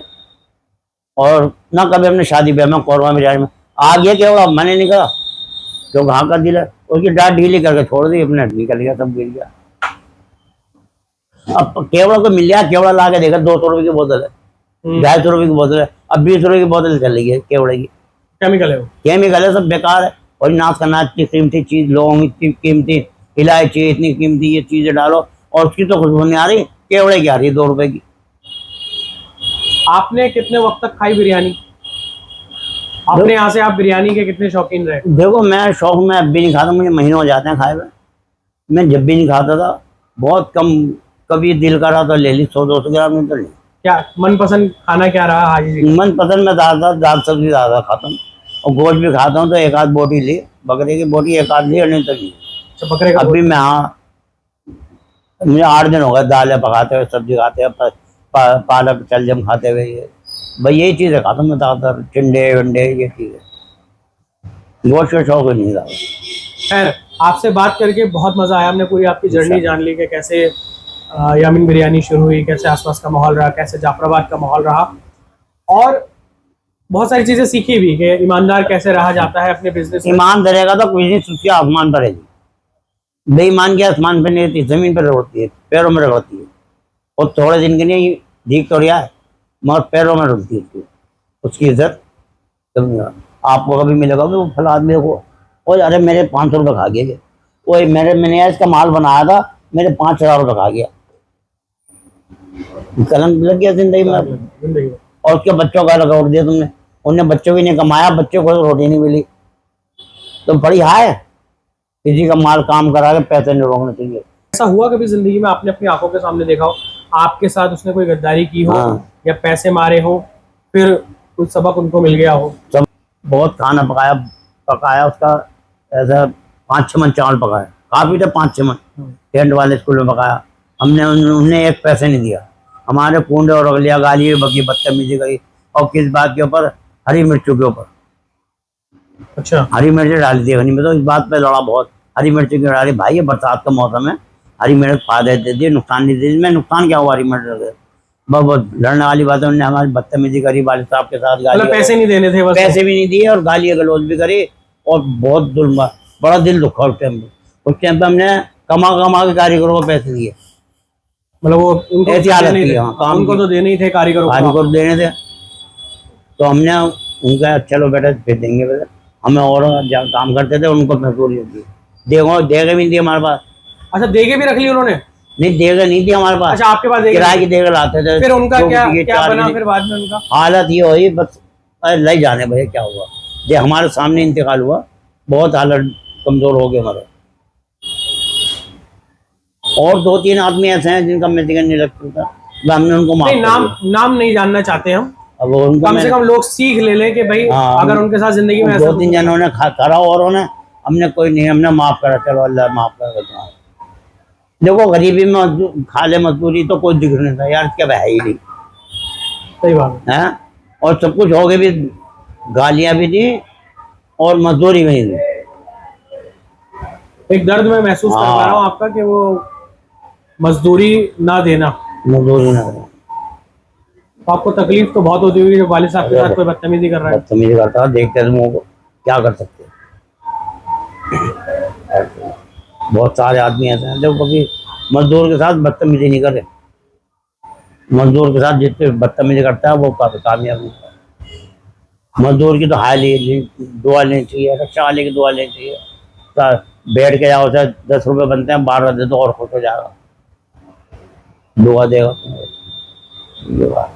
और ना कभी हमने शादी ब्याह में कौरमा बिरयानी में। आ गया केवड़ा मैंने नहीं कहा, जो घा कर दिला उसकी डांट ढीली करके छोड़ दी, अपने निकल गया, सब गिर गया। अब केवड़ा को मिल गया, केवड़ा ला के देखा 200 रुपये की बोतल है, 250 रुपये की बोतल है, अब 20 रुपये की बोतल चली गई केवड़े की। केमिकल है वो, केमिकल है, सब बेकार है। और नाच का नाच की कीमती चीज़, लौंग इतनी कीमती, इलायची इतनी कीमती, ये चीज़ें डालो और उसकी तो खुशबू नहीं आ रही, केवड़े की आ रही है 2 रुपये की। आपने कितने वक्त तक खाई बिरयानी? अपने यहाँ से आप बिरयानी के कितने शौकीन रहे? देखो मैं शौक में अब भी नहीं खाता, मुझे महीनों हो जाते हैं खाए हुए। मैं जब भी नहीं खाता था, बहुत कम, कभी दिल करा तो ले ली 100-200 ग्राम, नहीं तो नहीं। क्या मनपसंद खाना क्या रहा हाजी जी? मन पसंद में ज़्यादा दाल सब्जी ज़्यादा खाता हूँ, और गोश्त भी खाता हूँ, तो 1 आध बोटी ली, बकरे की बोटी 1 आध ली, और नहीं तो नहीं। अच्छा, बकरे का अभी मैं हाँ मुझे 8 दिन हो गए दालें पकाते हुए, सब्जी खाते हुए, पालक शलजम खाते हुए, ये भाई यही चीज़ें खाता हूँ मैं ज़्यादातर, टिंडे वंडे ये चीज़ें, गोश्त का शौक नहीं ज़्यादा। खैर, आपसे बात करके बहुत मज़ा आया, हमने पूरी आपकी जर्नी जान ली कि कैसे यामिन बिरयानी शुरू हुई, कैसे आसपास का माहौल रहा, कैसे जाफराबाद का माहौल रहा, और बहुत सारी चीज़ें सीखी भी कि ईमानदार कैसे रहा जाता है अपने बिजनेस में। ईमान रहेगा तो कोई नहीं, सुखी आसमान पर रहेगी, बेईमान की आसमान पर नहीं रहती, ज़मीन पर रगड़ती है, पैरों में रगड़ती है। और थोड़े दिन के लिए दीख तो रिया है, मगर पैरों में रुकती है उसकी इज्जत। आपको कभी मिलेगा कि वो फला आदमी को, और अरे मेरे 500 रुपये खा गया, वो मैंने इसका माल बनाया था, मेरे 5000 रुपये खा गया, कलंक लग गया जिंदगी में। और उसके बच्चों का लगा दिया तुमने, उनने बच्चों भी नहीं कमाया, बच्चों को रोटी नहीं मिली, तो बड़ी हाय किसी का माल काम करा के पैसे नहीं रोकने चाहिए। ऐसा हुआ कभी जिंदगी में आपने अपनी आंखों के सामने देखा हो आपके साथ उसने कोई गद्दारी की हो, या पैसे मारे हो, फिर कुछ सबक उनको मिल गया हो? सब बहुत खाना पकाया उसका, ऐसा 5-6 मन चावल पकाया, काफ़ी थे 5-6 मन, टेंट वाले स्कूल में पकाया हमने, उन्हें 1 पैसे नहीं दिया, हमारे कुंडे और अगलिया गाली बकी, बदतमीजी करी, और किस बात के ऊपर, हरी मिर्चों के ऊपर। अच्छा, हरी मिर्च डाल दी, नहीं मैं तो इस बात पे लड़ा बहुत, हरी मिर्च क्यों डाली भाई, ये बरसात का मौसम है, हरी मिर्च पा देते थे, नुकसान नहीं देती। मैं नुकसान क्या हुआ हरी मिर्च से? बहुत लड़ने वाली बात है, उन्होंने हमारी बदतमीजी करी वालिद साहब के साथ, गाली मतलब पैसे नहीं देने थे बस? पैसे भी नहीं दिए और गाली गलौज भी करी और बहुत जुल्म, बड़ा दिल दुखा उस टाइम पे। उस टाइम पे हमने कमा कमा के कारीगरों को पैसे दिए। मतलब वो उनको ऐसी हालत देने थी, थे, हाँ, काम उनको की। तो देने ही थे कारीगरों को। कारीगर देने थे तो हमने उनका चलो बेटा फिर देंगे बेटा। हमें और जहाँ काम करते थे उनको मजदूरी होती, देखो देगा भी नहीं दी हमारे पास। अच्छा, देगे भी रख ली उन्होंने? नहीं देगा नहीं थी हमारे पास। अच्छा, आपके पास देगे किराए नहीं की देगा लाते थे। फिर उनका दो क्या रुपये, क्या 4 बना रुपये। फिर बाद में उनका? हालत ये हुई बस, अरे ले जाने भैया क्या हुआ, ये हमारे सामने इंतकाल हुआ, बहुत हालत कमजोर हो गए हमारे। और 2-3 आदमी ऐसे हैं जिनका मैं जिक्र नहीं रखता, हमने उनको माफ नहीं, कर नाम दिया। नाम नहीं जानना चाहते हम। अब वो उनको कम से कम लोग सीख ले लें कि भाई हाँ, अगर उनके साथ जिंदगी में ऐसा 2-3 जनों ने करा और उन्होंने, हमने कोई नहीं, हमने माफ करा, चलो अल्लाह माफ कर देता। देखो गरीबी में खा ले मजदूरी तो कोई दिक्कत नहीं था यार, क्या है ही नहीं सही बात है। और सब कुछ हो गए भी, गालियां भी दी और मजदूरी भी नहीं दी। है। एक दर्द मैं महसूस कर पा रहा हूँ आपका कि वो मजदूरी ना देना, मजदूरी ना करें। तो आपको तकलीफ तो बहुत होती होगी जब वालिद साहब के साथ कोई बदतमीजी कर रहा है। बदतमीजी करता है, देखते हैं तुम क्या कर सकते हैं। बहुत सारे आदमी ऐसे हैं जो कभी मजदूर के साथ बदतमीजी नहीं करे। मजदूर के साथ जितने बदतमीजी करता है वो कामयाब नहीं होता। मजदूर की तो हाल ही दुआ लेनी चाहिए, रक्षा वाले की दुआ लेनी चाहिए। बैठ के जाओ, 10 रुपये बनते हैं, 12 दे तो और खुश हो जाएगा, दुआ देगा। ये बात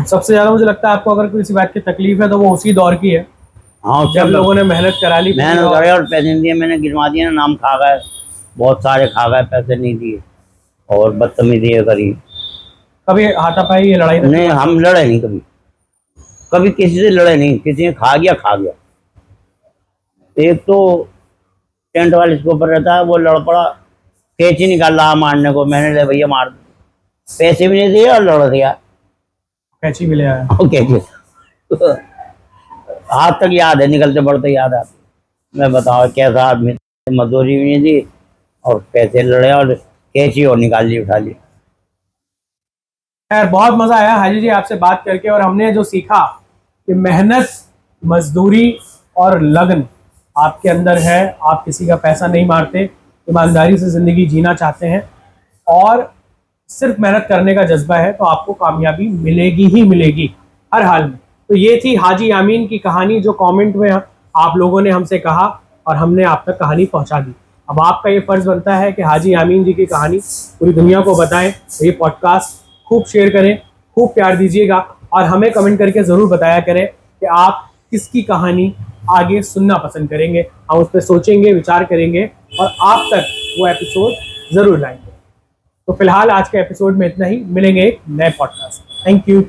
सबसे ज्यादा मुझे लगता है आपको अगर किसी बात की तकलीफ है तो वो उसी दौर की है हाँ, जब लोगों ने मेहनत करा ली, मेहनत करे और पैसे नहीं दिए। मैंने गिनवा दिए ना, नाम खा गए, बहुत सारे खा गए, पैसे नहीं दिए और बदतमीजी करी। कभी हाथापाई या लड़ाई नहीं, हम लड़े नहीं कभी, कभी किसी से लड़े नहीं। किसी ने खा गया खा गया। एक तो टेंट वाले इसके ऊपर रहता है, वो लड़ पड़ा, कैची निकाल रहा मारने को, मैंने ले भैया मार दो, पैसे भी नहीं दिए और लड़ दिया। कैची भी ले आया? कैची आज तक याद है, निकलते पड़ते याद आती। मैं बताओ कैसा आदमी, मजदूरी भी नहीं दी और पैसे लड़े और कैची और निकाल ली, उठा ली। खैर, बहुत मजा आया हाजी जी आपसे बात करके, और हमने जो सीखा कि मेहनत, मजदूरी और लगन आपके अंदर है। आप किसी का पैसा नहीं मारते, ईमानदारी से ज़िंदगी जीना चाहते हैं और सिर्फ मेहनत करने का जज्बा है, तो आपको कामयाबी मिलेगी ही मिलेगी हर हाल में। तो ये थी हाजी यामीन की कहानी, जो कमेंट में आप लोगों ने हमसे कहा और हमने आप तक कहानी पहुंचा दी। अब आपका ये फ़र्ज़ बनता है कि हाजी यामीन जी की कहानी पूरी दुनिया को बताएं। तो ये पॉडकास्ट खूब शेयर करें, खूब प्यार दीजिएगा और हमें कमेंट करके ज़रूर बताया करें कि आप किसकी कहानी आगे सुनना पसंद करेंगे। हम उस पर सोचेंगे, विचार करेंगे और आप तक वो एपिसोड ज़रूर लाएंगे। तो फिलहाल आज के एपिसोड में इतना ही, मिलेंगे एक नए पॉडकास्ट। Thank you.